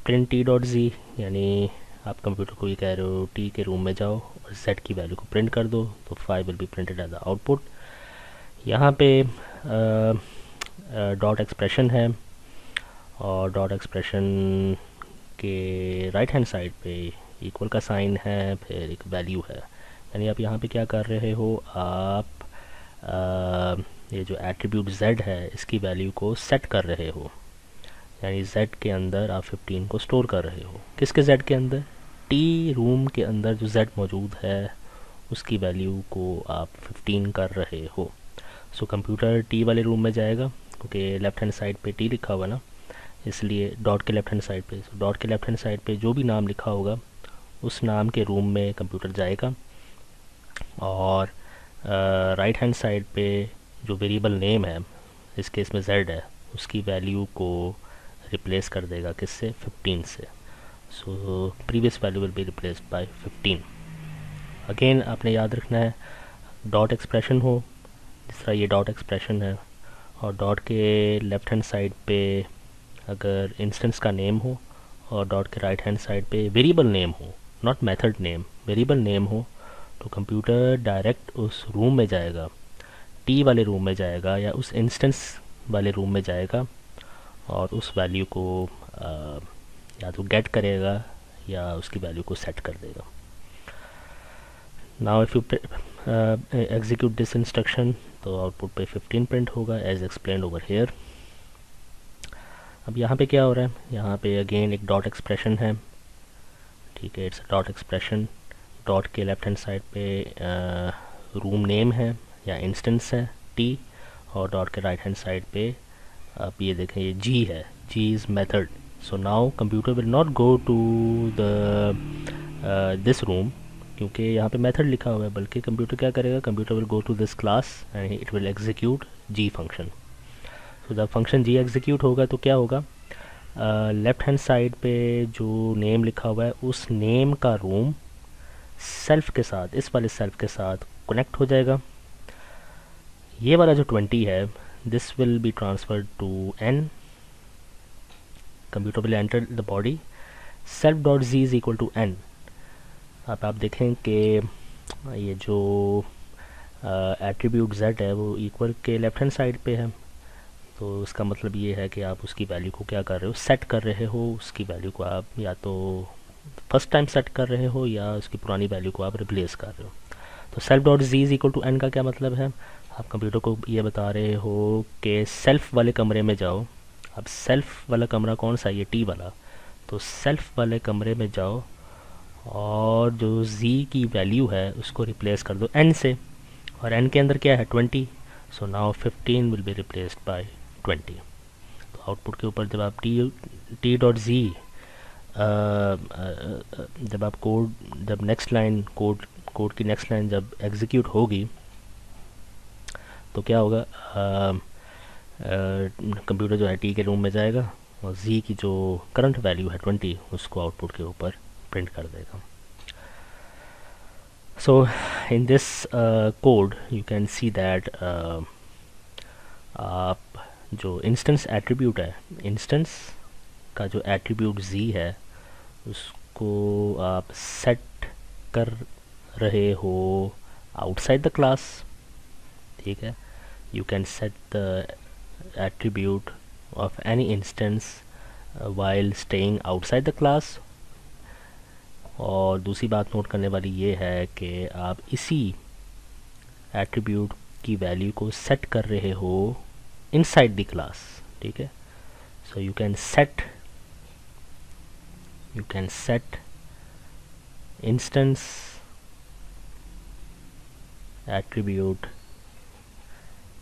Print T dot G, यानी आप कंप्यूटर को ये कह रहे हो टी के रूम में जाओ और z की वैल्यू को प्रिंट कर दो, तो 5 will be printed as the output. यहाँ पे डॉट एक्सप्रेशन है, और डॉट एक्सप्रेशन के राइट हैंड साइड पे इक्वल का साइन है, फिर एक वैल्यू है। यानी आप यहाँ पे क्या कर रहे हो, आप ये जो एट्रीब्यूट z है इसकी वैल्यू को सेट कर रहे हो। यानी z के अंदर आप 15 को स्टोर कर रहे हो। किसके z के अंदर? टी रूम के अंदर जो z मौजूद है उसकी वैल्यू को आप 15 कर रहे हो। सो कंप्यूटर टी वाले रूम में जाएगा, क्योंकि लेफ़्ट हैंड साइड पे टी लिखा हुआ ना, इसलिए डॉट के लेफ़्ट हैंड साइड पे। डॉट के लेफ़्ट हैंड साइड पे जो भी नाम लिखा होगा उस नाम के रूम में कंप्यूटर जाएगा, और राइट हैंड साइड पे जो वेरिएबल नेम है, इस केस में z है, उसकी वैल्यू को रिप्लेस कर देगा किससे? 15 से। So previous value will be replaced by 15। Again आपने याद रखना है, डॉट एक्सप्रेशन हो, जिस तरह ये डॉट एक्सप्रेशन है, और डॉट के लेफ़्ट हैंड साइड पे अगर इंस्टेंस का नेम हो, और डॉट के राइट हैंड साइड पे वेरिएबल नेम हो, not method name, variable name हो, तो कंप्यूटर डायरेक्ट उस रूम में जाएगा, टी वाले रूम में जाएगा या उस इंस्टेंस वाले रूम में जाएगा, और उस वैल्यू को या तो गेट करेगा या उसकी वैल्यू को सेट कर देगा। Now if you execute this instruction, तो आउटपुट पे 15 प्रिंट होगा एज एक्सप्लेन्ड ओवर हेयर। अब यहाँ पे क्या हो रहा है, यहाँ पे अगेन एक डॉट एक्सप्रेशन है, ठीक है, इट्स डॉट एक्सप्रेशन। डॉट के लेफ़्ट हैंड साइड पे रूम नेम है या इंस्टेंस है टी, और डॉट के राइट हैंड साइड पे आप ये देखें ये जी है, G is method. So now computer will not go to the this room, क्योंकि यहाँ पे मेथड लिखा हुआ है, बल्कि कंप्यूटर क्या करेगा, computer will go to this class and it will execute G function. तो जब फंक्शन जी एग्जीक्यूट होगा तो क्या होगा, लेफ़्ट हैंड साइड पे जो नेम लिखा हुआ है उस नेम का रूम सेल्फ के साथ, इस वाले सेल्फ के साथ कनेक्ट हो जाएगा। ये वाला जो 20 है, this will be transferred to n। Computer will enter the body, self dot G is equal to n। अब आप देखें कि ये जो एट्रीब्यूट z है वो इक्वल के लेफ़्ट हैंड साइड पे है, तो इसका मतलब ये है कि आप उसकी वैल्यू को क्या कर रहे हो, सेट कर रहे हो। उसकी वैल्यू को आप या तो फर्स्ट टाइम सेट कर रहे हो या उसकी पुरानी वैल्यू को आप रिप्लेस कर रहे हो। तो self dot G is equal to n का क्या मतलब है, आप कंप्यूटर को ये बता रहे हो कि सेल्फ वाले कमरे में जाओ। अब सेल्फ वाला कमरा कौन सा है, ये टी वाला, तो सेल्फ वाले कमरे में जाओ और जो z की वैल्यू है उसको रिप्लेस कर दो n से, और n के अंदर क्या है 20। So now 15 will be replaced by 20। तो आउटपुट के ऊपर जब आप टी डॉट जी जब आप जब नेक्स्ट लाइन कोड की नेक्स्ट लाइन जब एग्जीक्यूट होगी तो क्या होगा, कंप्यूटर जो है टी के रूम में जाएगा और z की जो करंट वैल्यू है 20 उसको आउटपुट के ऊपर प्रिंट कर देगा। So in this code you can see that आप जो इंस्टेंस एट्रीब्यूट है, इंस्टेंस का जो एट्रीब्यूट z है उसको आप सेट कर रहे हो आउटसाइड द क्लास, ठीक है। You can set the attribute of any instance while staying outside the class। और दूसरी बात नोट करने वाली ये है कि आप इसी एट्रीब्यूट की वैल्यू को सेट कर रहे हो इनसाइड द क्लास, ठीक है। So you can set instance attribute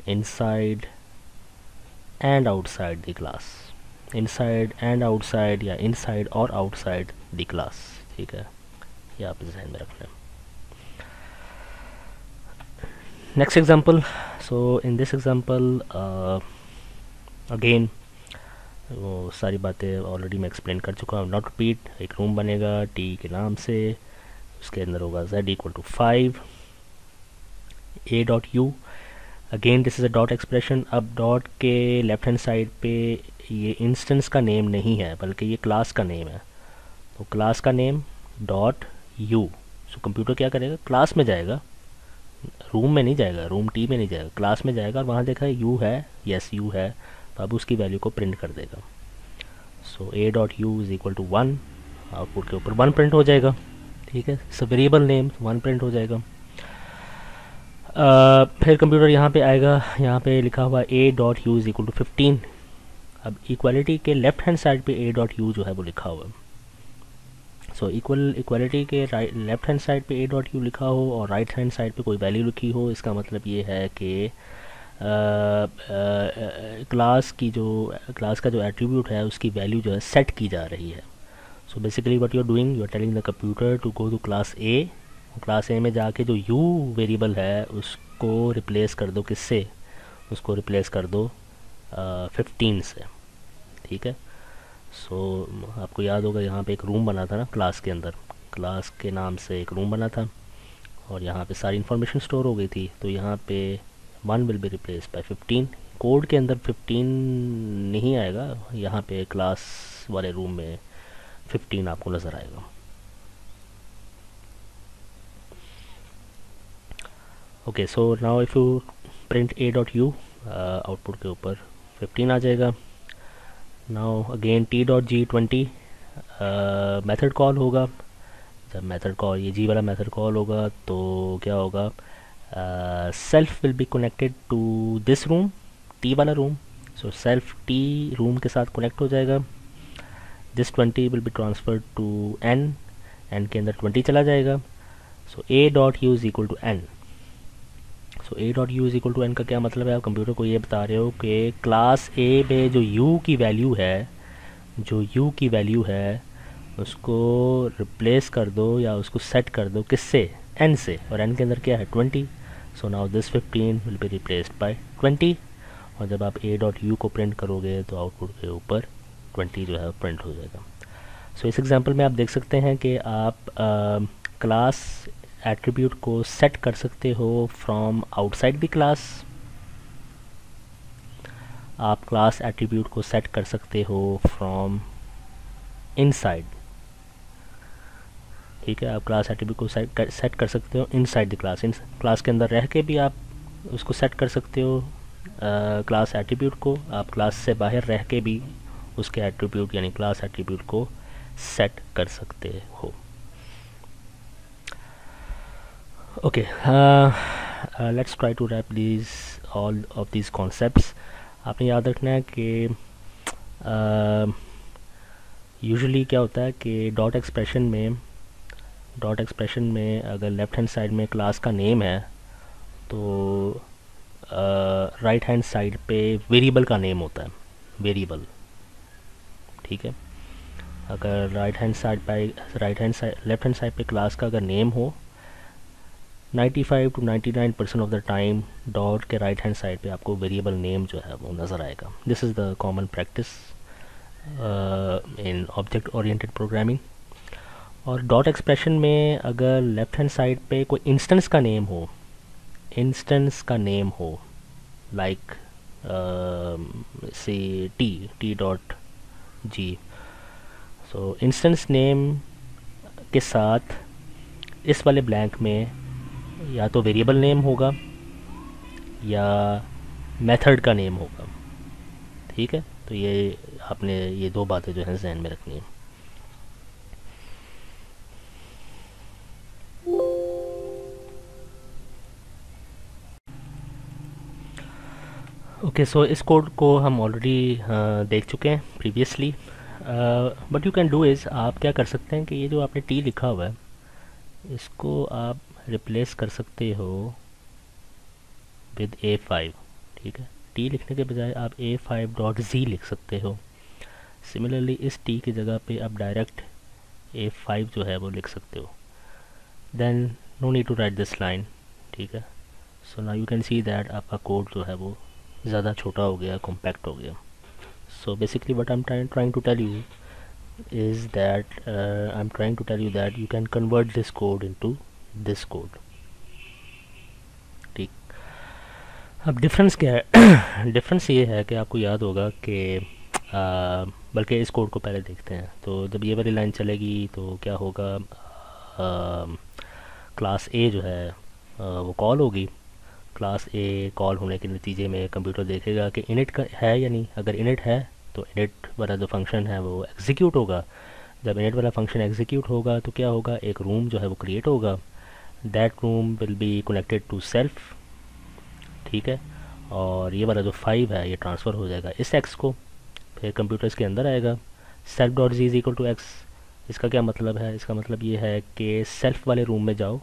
inside and outside the class, inside and outside या inside और outside the class, ठीक है, ये आप ध्यान में रख लें। Next example, so in this example again वो सारी बातें ऑलरेडी मैं एक्सप्लेन कर चुका हूँ, नॉट रिपीट। एक रूम बनेगा टी के नाम से, उसके अंदर होगा z equal to 5 a dot U. Again this is a dot expression. अब डॉट के लेफ्ट हैंड साइड पे ये इंस्टेंस का नेम नहीं है बल्कि ये क्लास का नेम है, तो क्लास का name dot U. So computer क्या करेगा, क्लास में जाएगा, रूम में नहीं जाएगा, रूम टी में नहीं जाएगा, क्लास में जाएगा और वहाँ देखा है यू है, यस यू है, तो अब उसकी वैल्यू को प्रिंट कर देगा। So A dot U is equal to 1, output के ऊपर 1 प्रिंट हो जाएगा। ठीक है, सो वेरिएबल नेम 1 प्रिंट हो जाएगा। फिर कंप्यूटर यहाँ पे आएगा, यहाँ पे लिखा हुआ A dot U is equal to 15। अब इक्वालिटी के लेफ्ट हैंड साइड पे ए डॉट यू जो है वो लिखा हुआ है। सो इक्वालिटी के लेफ्ट हैंड साइड पे ए डॉट यू लिखा हो और राइट हैंड साइड पे कोई वैल्यू लिखी हो, इसका मतलब ये है कि क्लास का जो एट्रीब्यूट है उसकी वैल्यू जो है सेट की जा रही है। So basically what you are doing, you are telling the computer to go to class A. Class A में जाके जो यू वेरिएबल है उसको रिप्लेस कर दो, किससे, उसको रिप्लेस कर दो 15 से। ठीक है, सो आपको याद होगा यहाँ पे एक रूम बना था ना क्लास के अंदर, क्लास के नाम से एक रूम बना था और यहाँ पे सारी इन्फॉर्मेशन स्टोर हो गई थी। तो यहाँ पे 1 will be replace by 15। Code के अंदर 15 नहीं आएगा, यहाँ पे क्लास वाले रूम में 15 आपको नज़र आएगा। Okay, so now if you print A dot you, output के ऊपर 15 आ जाएगा। नाउ अगेन टी डॉट जी 20 मेथड कॉल होगा। जब मेथड कॉल, ये जी वाला मेथड कॉल होगा तो क्या होगा, self will be connected to this room, T वाला room. So self T room के साथ कनेक्ट हो जाएगा। This 20 will be transferred to N, N के अंदर 20 चला जाएगा। So A dot U is equal to N. So A dot U is equal to N का क्या मतलब है, आप कंप्यूटर को ये बता रहे हो कि क्लास ए में जो यू की वैल्यू है, जो यू की वैल्यू है उसको रिप्लेस कर दो या उसको सेट कर दो किससे, एन से, और एन के अंदर क्या है 20। So now this 15 will be replaced by 20। और जब आप ए डॉट यू को प्रिंट करोगे तो आउटपुट के ऊपर 20 जो है प्रिंट हो जाएगा। सो इस एग्जांपल में आप देख सकते हैं कि आप क्लास एट्रीब्यूट को सेट कर सकते हो फ्रॉम आउटसाइड द क्लास, आप क्लास एट्रीब्यूट को सेट कर सकते हो फ्रॉम इनसाइड। ठीक है, आप क्लास एट्रीब्यूट को सेट कर सकते हो inside the class, in class के अंदर रह के भी आप उसको सेट कर सकते हो क्लास एट्रीब्यूट को, आप क्लास से बाहर रह के भी उसके एट्रीब्यूट यानी क्लास एट्रीब्यूट को सेट कर सकते हो। Okay, let's try to wrap these all of these concepts. आपने याद रखना है कि यूजुअली क्या होता है कि डॉट एक्सप्रेशन में अगर लेफ़्ट हैंड साइड में क्लास का नेम है तो राइट हैंड साइड पे वेरिएबल का नेम होता है, वेरिएबल। ठीक है, अगर लेफ़्ट हैंड साइड पे क्लास का अगर नेम हो, 95 to 99% of the time dot के राइट हैंड साइड पे आपको वेरिएबल नेम जो है वो नज़र आएगा। This is the common practice in object oriented programming. और डॉट एक्सप्रेशन में अगर लेफ़्ट हैंड साइड पे कोई इंस्टेंस का नेम हो लाइक से टी डॉट जी, सो इंस्टेंस नेम के साथ इस वाले ब्लैंक में या तो वेरिएबल नेम होगा या मेथड का नेम होगा। ठीक है, तो ये आपने ये दो बातें जो हैं जहन में रखनी है। ओके, सो इस कोड को हम ऑलरेडी देख चुके हैं previously, but you can do is, आप क्या कर सकते हैं कि ये जो आपने टी लिखा हुआ है इसको आप रिप्लेस कर सकते हो विद A5। ठीक है, टी लिखने के बजाय आप A5.z लिख सकते हो। सिमिलरली इस टी की जगह पे आप डायरेक्ट A5 जो है वो लिख सकते हो, then no need to write this line. ठीक है, so now you can see that आपका कोड जो है वो ज़्यादा छोटा हो गया, कॉम्पैक्ट हो गया। So basically what I am trying to tell you is that I'm trying to tell you that you can convert this code into this code। ठीक, अब डिफरेंस क्या है डिफरेंस ये है कि आपको याद होगा कि बल्कि इस कोड को पहले देखते हैं। तो जब ये वाली लाइन चलेगी तो क्या होगा, क्लास ए जो है वो कॉल होगी। क्लास ए कॉल होने के नतीजे में कंप्यूटर देखेगा कि इनिट का है या नहीं। अगर इनिट है तो इनिट वाला जो फंक्शन है वो एग्जीक्यूट होगा। जब इनिट वाला फंक्शन एग्जीक्यूट होगा तो क्या होगा, एक रूम जो है वो क्रिएट होगा। That room will be connected to self, ठीक है। और ये वाला जो 5 है ये ट्रांसफ़र हो जाएगा इस एक्स को, फिर कंप्यूटर इसके अंदर आएगा। Self dot G is equal to X. इसका क्या मतलब है, इसका मतलब ये है कि सेल्फ वाले रूम में जाओ,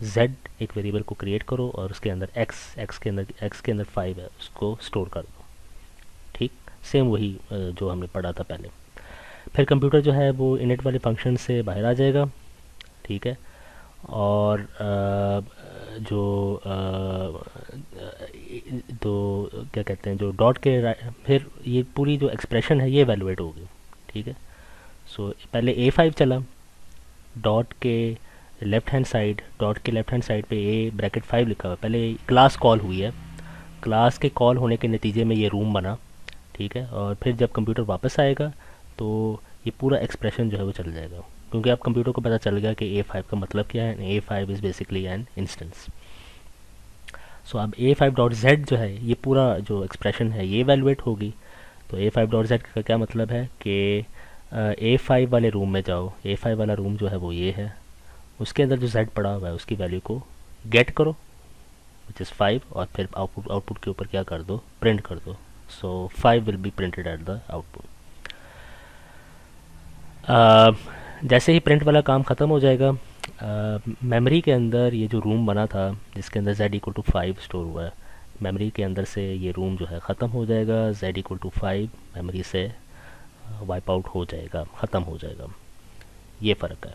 z एक वेरिएबल को क्रिएट करो और उसके अंदर x के अंदर 5 है उसको स्टोर कर दो, ठीक। सेम वही जो हमने पढ़ा था पहले। फिर कंप्यूटर जो है वो इनिट वाले फंक्शन से बाहर आ जाएगा, ठीक है। और जो तो क्या कहते हैं, जो डॉट के फिर ये पूरी जो एक्सप्रेशन है ये एवेलुएट होगी, ठीक है। सो पहले A5 चला, डॉट के लेफ्ट हैंड साइड पे ए ब्रैकेट 5 लिखा हुआ है। पहले क्लास कॉल हुई है, क्लास के कॉल होने के नतीजे में ये रूम बना, ठीक है। और फिर जब कंप्यूटर वापस आएगा तो ये पूरा एक्सप्रेशन जो है वो चल जाएगा, क्योंकि अब कंप्यूटर को पता चल गया कि A5 का मतलब क्या है। A5 is basically N instance. So अब A5 डॉट जेड जो है ये पूरा जो एक्सप्रेशन है ये वैल्यूएट होगी। तो A5 डॉट जेड का क्या मतलब है कि A5 वाले रूम में जाओ, A5 वाला रूम जो है वो ये है, उसके अंदर जो z पड़ा हुआ है उसकी वैल्यू को गेट करो विच इज़ 5, और फिर आउटपुट के ऊपर क्या कर दो, प्रिंट कर दो। So 5 will be printed at the output. जैसे ही प्रिंट वाला काम ख़त्म हो जाएगा, मेमोरी के अंदर ये जो रूम बना था जिसके अंदर z इक्वल टू 5 स्टोर हुआ है, मेमोरी के अंदर से ये रूम जो है ख़त्म हो जाएगा। z इक्वल टू 5 मेमोरी से वाइप आउट हो जाएगा, ख़त्म हो जाएगा। ये फ़र्क है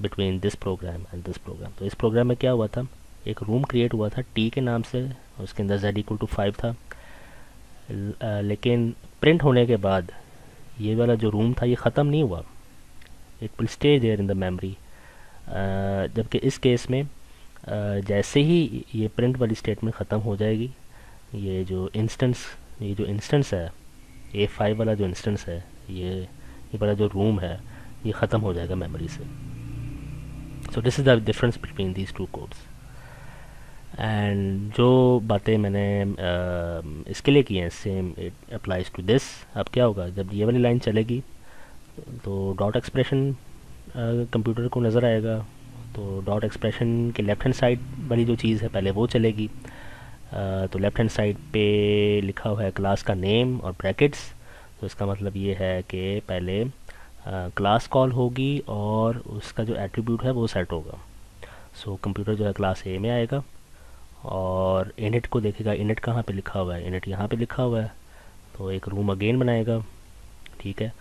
between this program and this program. तो इस प्रोग्राम में क्या हुआ था, एक रूम क्रिएट हुआ था t के नाम से, उसके अंदर z इक्वल टू 5 था। लेकिन प्रिंट होने के बाद ये वाला जो रूम था ये ख़त्म नहीं हुआ, it will stay there in the memory. जबकि इस केस में जैसे ही ये प्रिंट वाली स्टेटमेंट ख़त्म हो जाएगी, ये जो इंस्टेंस है, A5 वाला जो इंस्टेंस है, ये वाला जो रूम है ये ख़त्म हो जाएगा मेमोरी से। So this is the difference between these two codes. And जो बातें मैंने इसके लिए की हैं same it applies to this. अब क्या होगा, जब ये वाली लाइन चलेगी तो डॉट एक्सप्रेशन कंप्यूटर को नज़र आएगा। तो डॉट एक्सप्रेशन के लेफ़्ट हैंड साइड वाली जो चीज़ है पहले वो चलेगी। तो लेफ़्ट हैंड साइड पे लिखा हुआ है क्लास का नेम और ब्रैकेट्स। तो इसका मतलब ये है कि पहले क्लास कॉल होगी और उसका जो एट्रीब्यूट है वो सेट होगा। सो कंप्यूटर जो है क्लास ए में आएगा और इनिट को देखेगा, इनिट कहाँ पे लिखा हुआ है, इनिट यहाँ पे लिखा हुआ है। तो एक रूम अगेन बनाएगा, ठीक है,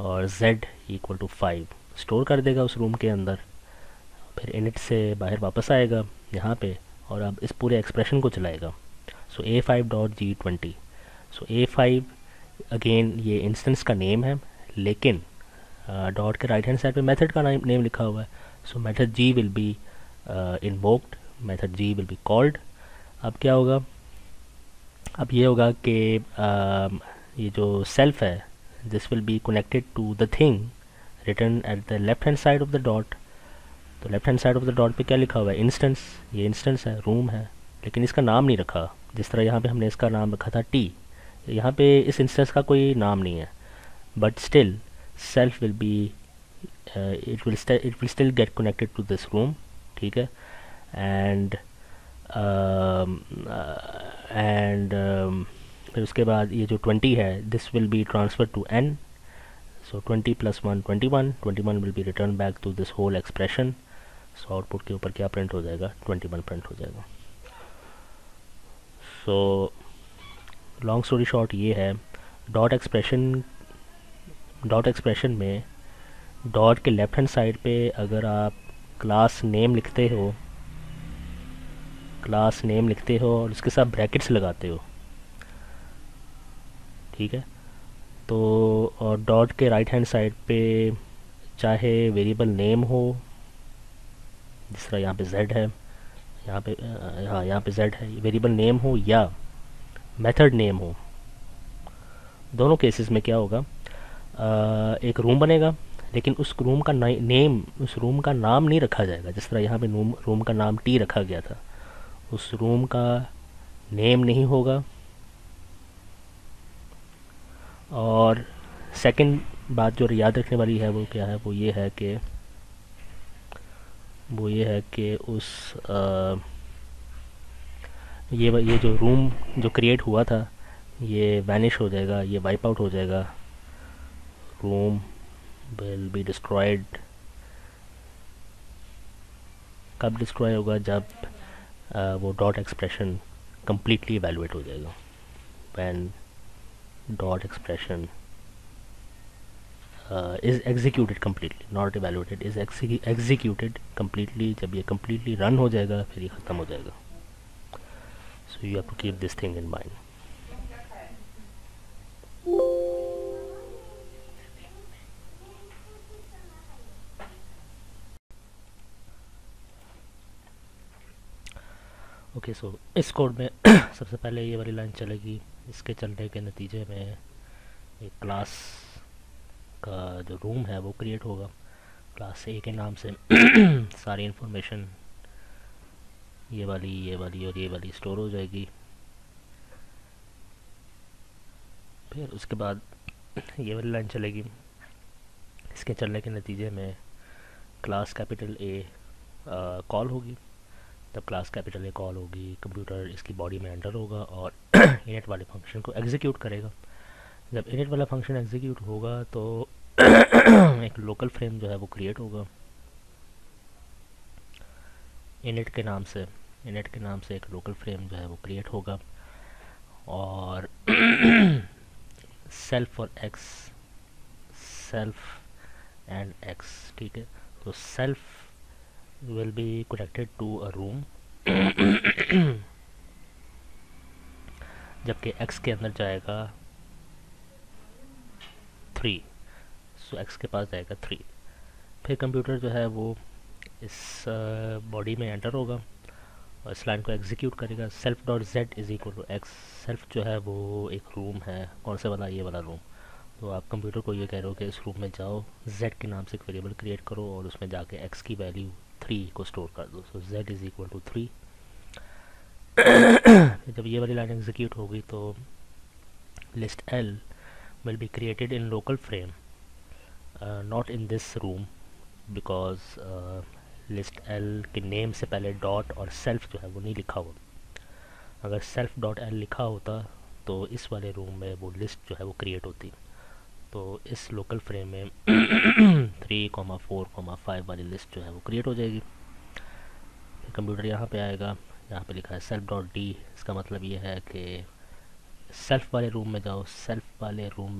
और z इक्वल टू 5 स्टोर कर देगा उस रूम के अंदर। फिर इनिट से बाहर वापस आएगा यहाँ पे और अब इस पूरे एक्सप्रेशन को चलाएगा। सो A5 डॉट G20। सो A5 अगेन ये इंस्टेंस का नेम है, लेकिन डॉट के राइट हैंड साइड पे मेथड का नेम लिखा हुआ है। सो method G will be invoked, method G will be called. अब क्या होगा, अब ये होगा कि ये जो सेल्फ है this will be connected to the thing return at the left hand side of the dot. तो left hand side of the dot पे क्या लिखा हुआ है, इंस्टेंस। ये इंस्टेंस है, रूम है, लेकिन इसका नाम नहीं रखा। जिस तरह यहाँ पे हमने इसका नाम रखा था t, यहाँ पे इस इंस्टेंस का कोई नाम नहीं है, but still self will be it will still get connected to this room, ठीक है। एंड फिर उसके बाद ये जो 20 है this will be transfer to n। So 20 plus 1 21 will be return back to this whole expression. So output के ऊपर क्या प्रिंट हो जाएगा, 21 प्रिंट हो जाएगा। सो लॉन्ग स्टोरी शॉर्ट ये है, डॉट एक्सप्रेशन में डॉट के लेफ्ट हैंड साइड पे अगर आप क्लास नेम लिखते हो और उसके साथ ब्रैकेट्स लगाते हो, ठीक है, तो और डॉट के राइट हैंड साइड पे चाहे वेरिएबल नेम हो, जिस तरह यहाँ पे z है, यहाँ पे z है, वेरिएबल नेम हो या मेथड नेम हो, दोनों केसेस में क्या होगा, एक रूम बनेगा लेकिन उस रूम का नाम नहीं रखा जाएगा। जिस तरह यहाँ पे रूम का नाम t रखा गया था, उस रूम का नेम नहीं होगा। और सेकंड बात जो याद रखने वाली है वो क्या है, वो ये है कि उस ये जो रूम जो क्रिएट हुआ था ये वैनिश हो जाएगा, ये वाइप आउट हो जाएगा। Room will be destroyed. कब डिस्ट्रॉय होगा? जब वो डॉट एक्सप्रेशन कम्प्लीटली इवेलुएट हो जाएगा। When dot expression is executed completely, not evaluated, is executed completely. जब ये कम्प्लीटली रन हो जाएगा फिर ये ख़त्म हो जाएगा। So you have to keep this thing in mind. Okay, so इस कोड में सबसे पहले ये वाली लाइन चलेगी। इसके चलने के नतीजे में एक क्लास का जो रूम है वो क्रिएट होगा। क्लास ए के नाम से सारी इन्फॉर्मेशन ये वाली और ये वाली स्टोर हो जाएगी। फिर उसके बाद ये वाली लाइन चलेगी। इसके चलने के नतीजे में क्लास कैपिटल ए कॉल होगी। जब क्लास कैपिटल ए कॉल होगी कंप्यूटर इसकी बॉडी में एंटर होगा और इनिट वाले फंक्शन को एग्जीक्यूट करेगा। जब इनिट वाला फंक्शन एग्जीक्यूट होगा तो एक लोकल फ्रेम जो है वो क्रिएट होगा इनिट के नाम से एक लोकल फ्रेम जो है वो क्रिएट होगा। और सेल्फ और एक्स, सेल्फ एंड एक्स, ठीक है। तो self will be connected to a room जबकि एक्स के अंदर जाएगा 3। सो एक्स के पास जाएगा 3। फिर कंप्यूटर जो है वो इस बॉडी में एंटर होगा और इस लाइन को एग्जीक्यूट करेगा। Self dot Z is equal to X. Self जो है वो एक रूम है। कौन से वाला? ये वाला रूम। तो आप कंप्यूटर को ये कह रहे हो कि इस रूम में जाओ, जेड के नाम से एक वेरिएबल क्रिएट करो और उसमें जाके एक्स की वैल्यू 3 को स्टोर कर दो। सो जेड इज इक्वल टू 3। जब ये वाली लाइन एग्जीक्यूट होगी तो list L will be created in local frame, not in this room, because list L के नेम से पहले डॉट और सेल्फ जो है वो नहीं लिखा हुआ। अगर सेल्फ डॉट एल लिखा होता तो इस वाले रूम में वो लिस्ट जो है वो क्रिएट होती। तो इस लोकल फ्रेम में 3,4,5 वाली लिस्ट जो है वो क्रिएट हो जाएगी। फिर कंप्यूटर यहाँ पे आएगा, यहाँ पे लिखा है सेल्फ डॉट डी। इसका मतलब ये है कि सेल्फ वाले रूम में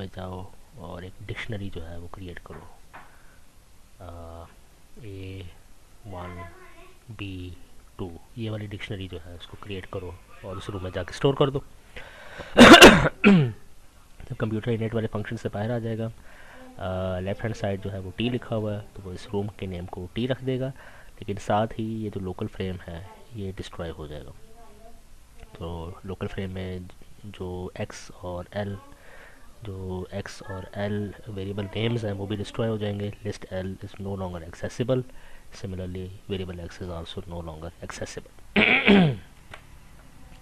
जाओ, और एक डिक्शनरी जो है वो क्रिएट करो। A1B2 ये वाली डिक्शनरी जो है उसको क्रिएट करो और उस रूम में जाके स्टोर कर दो। जब कंप्यूटर इनिट वाले फंक्शन से बाहर आ जाएगा, लेफ्ट हैंड साइड जो है वो टी लिखा हुआ है तो वो इस रूम के नेम को टी रख देगा, लेकिन साथ ही ये जो लोकल फ्रेम है ये डिस्ट्रॉय हो जाएगा। तो लोकल फ्रेम में जो एक्स और एल वेरिएबल नेम्स हैं वो भी डिस्ट्रॉय हो जाएंगे। List L is no longer accessible. Similarly variable X is also no longer accessible.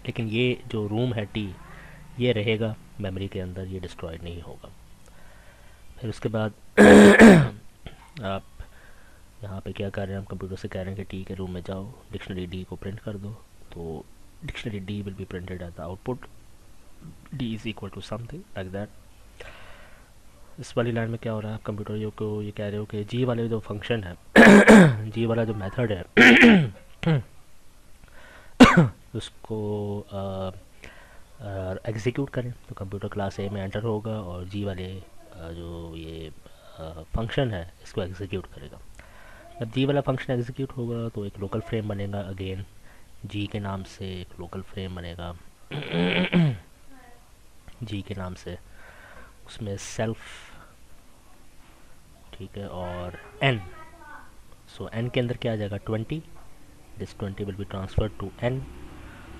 लेकिन ये जो रूम है टी ये रहेगा मेमोरी के अंदर, ये डिस्ट्रॉय नहीं होगा। फिर उसके बाद आप यहाँ पे क्या कर रहे हैं, हम कंप्यूटर से कह रहे हैं कि टी के रूम में जाओ, डिक्शनरी डी को प्रिंट कर दो। तो dictionary D will be printed at the output, D is equal to something like that. इस वाली लाइन में क्या हो रहा है, आप कंप्यूटर को ये कह रहे हो कि जी वाले जो फंक्शन है जी वाला जो मेथड है उसको एग्जीक्यूट करें। तो कंप्यूटर क्लास ए में एंटर होगा और जी वाले जो ये फंक्शन है इसको एग्जीक्यूट करेगा। जब जी वाला फंक्शन एग्जीक्यूट होगा तो एक लोकल फ्रेम बनेगा, अगेन जी के नाम से एक लोकल फ्रेम बनेगा जी के नाम से, उसमें सेल्फ, ठीक है, और एन। सो एन के अंदर क्या आ जाएगा 20। This 20 will be transferred to N.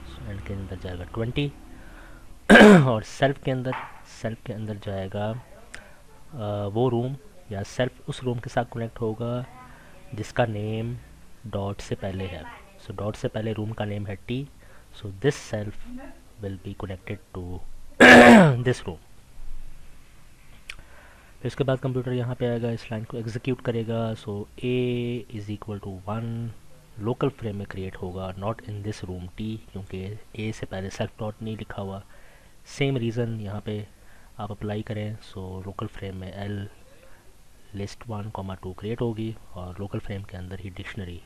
So N के अंदर जाएगा 20 और सेल्फ के अंदर जाएगा वो रूम या सेल्फ उस रूम के साथ कनेक्ट होगा जिसका नेम डॉट से पहले है। सो डॉट से पहले रूम का नेम है T, So this self will be connected to this room. फिर इसके बाद कंप्यूटर यहाँ पे आएगा, इस लाइन को एग्जीक्यूट करेगा. So a is equal to 1 local frame में क्रिएट होगा, not in this room t, क्योंकि a से पहले सेल्फ डॉट नहीं लिखा हुआ. सेम रीज़न यहाँ पे आप अप्लाई करें. सो लोकल फ्रेम में l लिस्ट 1,2 क्रिएट होगी और लोकल फ्रेम के अंदर ही डिक्शनरी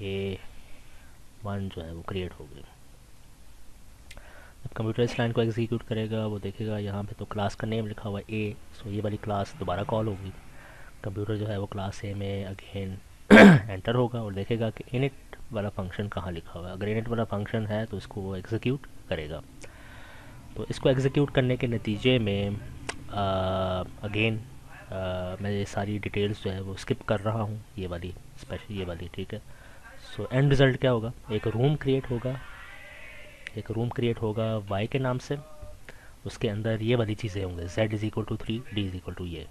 A1 जो है वो क्रिएट होगी. जब कंप्यूटर इस लाइन को एग्जीक्यूट करेगा वो देखेगा यहाँ पे तो क्लास का नेम लिखा हुआ है A. सो ये वाली क्लास दोबारा कॉल होगी. कंप्यूटर जो है वो क्लास A में अगेन एंटर होगा और देखेगा कि इनिट वाला फंक्शन कहाँ लिखा हुआ है. अगर इनिट वाला फंक्शन है तो इसको वो एग्जीक्यूट करेगा. तो इसको एग्जीक्यूट करने के नतीजे में अगेन मैं ये सारी डिटेल्स जो है वो स्किप कर रहा हूँ, ये वाली स्पेशल ये वाली, ठीक है. सो एंड रिज़ल्ट क्या होगा, एक रूम क्रिएट होगा y के नाम से. उसके अंदर ये वाली चीज़ें होंगे, z is equal to 3, d is equal to ये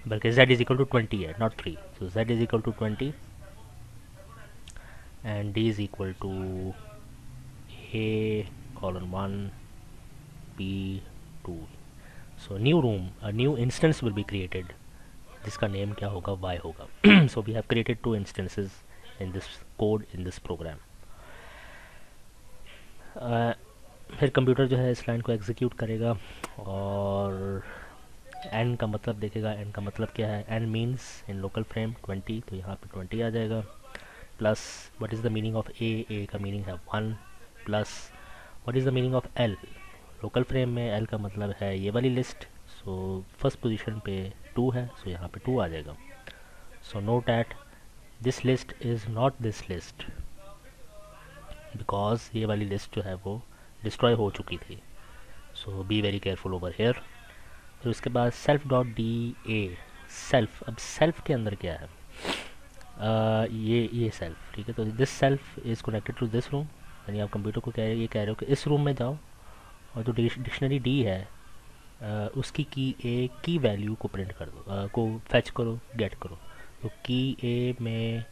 बल्कि z इज़ इक्वल टू 20 है, not 3. So z is equal to 20 and d is equal to a:1 b2. So new room, a new instance will be created जिसका name क्या होगा, y होगा. So we have created 2 instances in this code, in this program. फिर computer जो है इस line को execute करेगा और n का मतलब देखेगा. n का मतलब क्या है, n means in local frame 20, तो यहाँ पे 20 आ जाएगा. Plus what is the meaning of a का मीनिंग है 1, plus what is the meaning of l. Local frame में l का मतलब है ये वाली लिस्ट. सो फर्स्ट पोजीशन पे 2 है, सो यहाँ पे 2 आ जाएगा. So note that this list is not this list because ये वाली लिस्ट जो है वो डिस्ट्रॉय हो चुकी थी. So be very careful over here. फिर उसके बाद self dot D A, self. अब सेल्फ के अंदर क्या है, ये सेल्फ, ठीक है. तो this self is connected to this room. यानी आप कंप्यूटर को ये कह रहे हो कि इस रूम में जाओ और जो डिक्शनरी डी है उसकी की वैल्यू को प्रिंट कर दो, को फैच करो, गेट करो. तो की ए में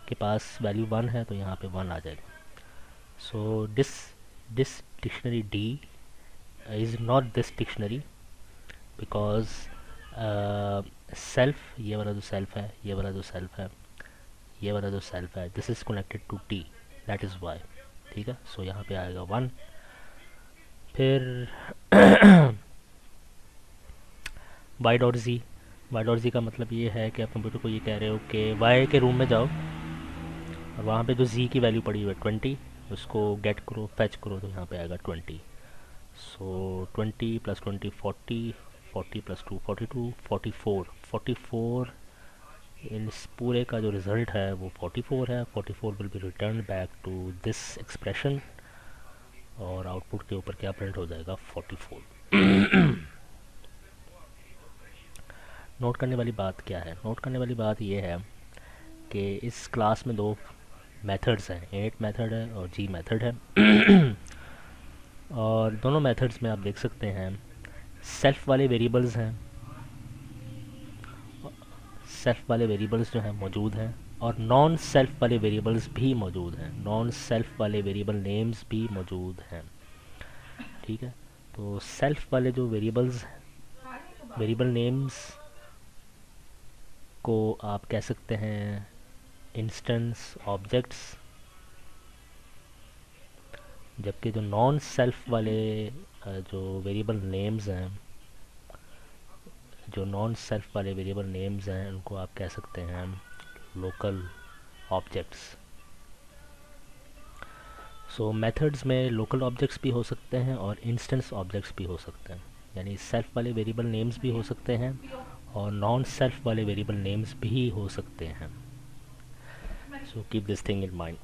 के पास वैल्यू 1 है तो यहाँ पे 1 आ जाएगा. So this dictionary D is not this dictionary because self, ये वाला जो self है, ये वाला जो self है, ये वाला जो self है, this is connected to T, that is why, ठीक है. so यहाँ पे आएगा 1. फिर y.z का मतलब ये है कि आप कंप्यूटर को ये कह रहे हो कि y के रूम में जाओ और वहाँ पे जो z की वैल्यू पड़ी हुई है 20, उसको गेट करो, फैच करो, तो यहाँ पे आएगा 20. सो 20 प्लस 20 40, 40 प्लस 2 42, 44 इन इस पूरे का जो रिज़ल्ट है वो 44 है. 44 will be return back to this expression और आउटपुट के ऊपर क्या प्रिंट हो जाएगा, 44. नोट करने वाली बात क्या है, नोट करने वाली बात ये है कि इस क्लास में 2 मेथड्स हैं, इनिट मेथड है और जी मेथड है. और दोनों मेथड्स में आप देख सकते हैं सेल्फ वाले वेरिएबल्स हैं, सेल्फ वाले वेरिएबल्स जो हैं मौजूद हैं और नॉन सेल्फ वाले वेरिएबल्स भी मौजूद हैं, नॉन सेल्फ वाले वेरिएबल नेम्स भी मौजूद हैं, ठीक है. तो सेल्फ वाले जो वेरिएबल नेम्स को आप कह सकते हैं इंस्टेंस ऑब्जेक्ट्स, जबकि जो नॉन सेल्फ वाले जो वेरिएबल नेम्स हैं, जो नॉन सेल्फ वाले वेरिएबल नेम्स हैं उनको आप कह सकते हैं लोकल ऑब्जेक्ट्स. सो मेथड्स में लोकल ऑब्जेक्ट्स भी हो सकते हैं और इंस्टेंस ऑब्जेक्ट्स भी हो सकते हैं. यानी सेल्फ वाले वेरिएबल नेम्स भी हो सकते हैं और नॉन सेल्फ वाले वेरिएबल नेम्स भी हो सकते हैं. So keep this thing in mind.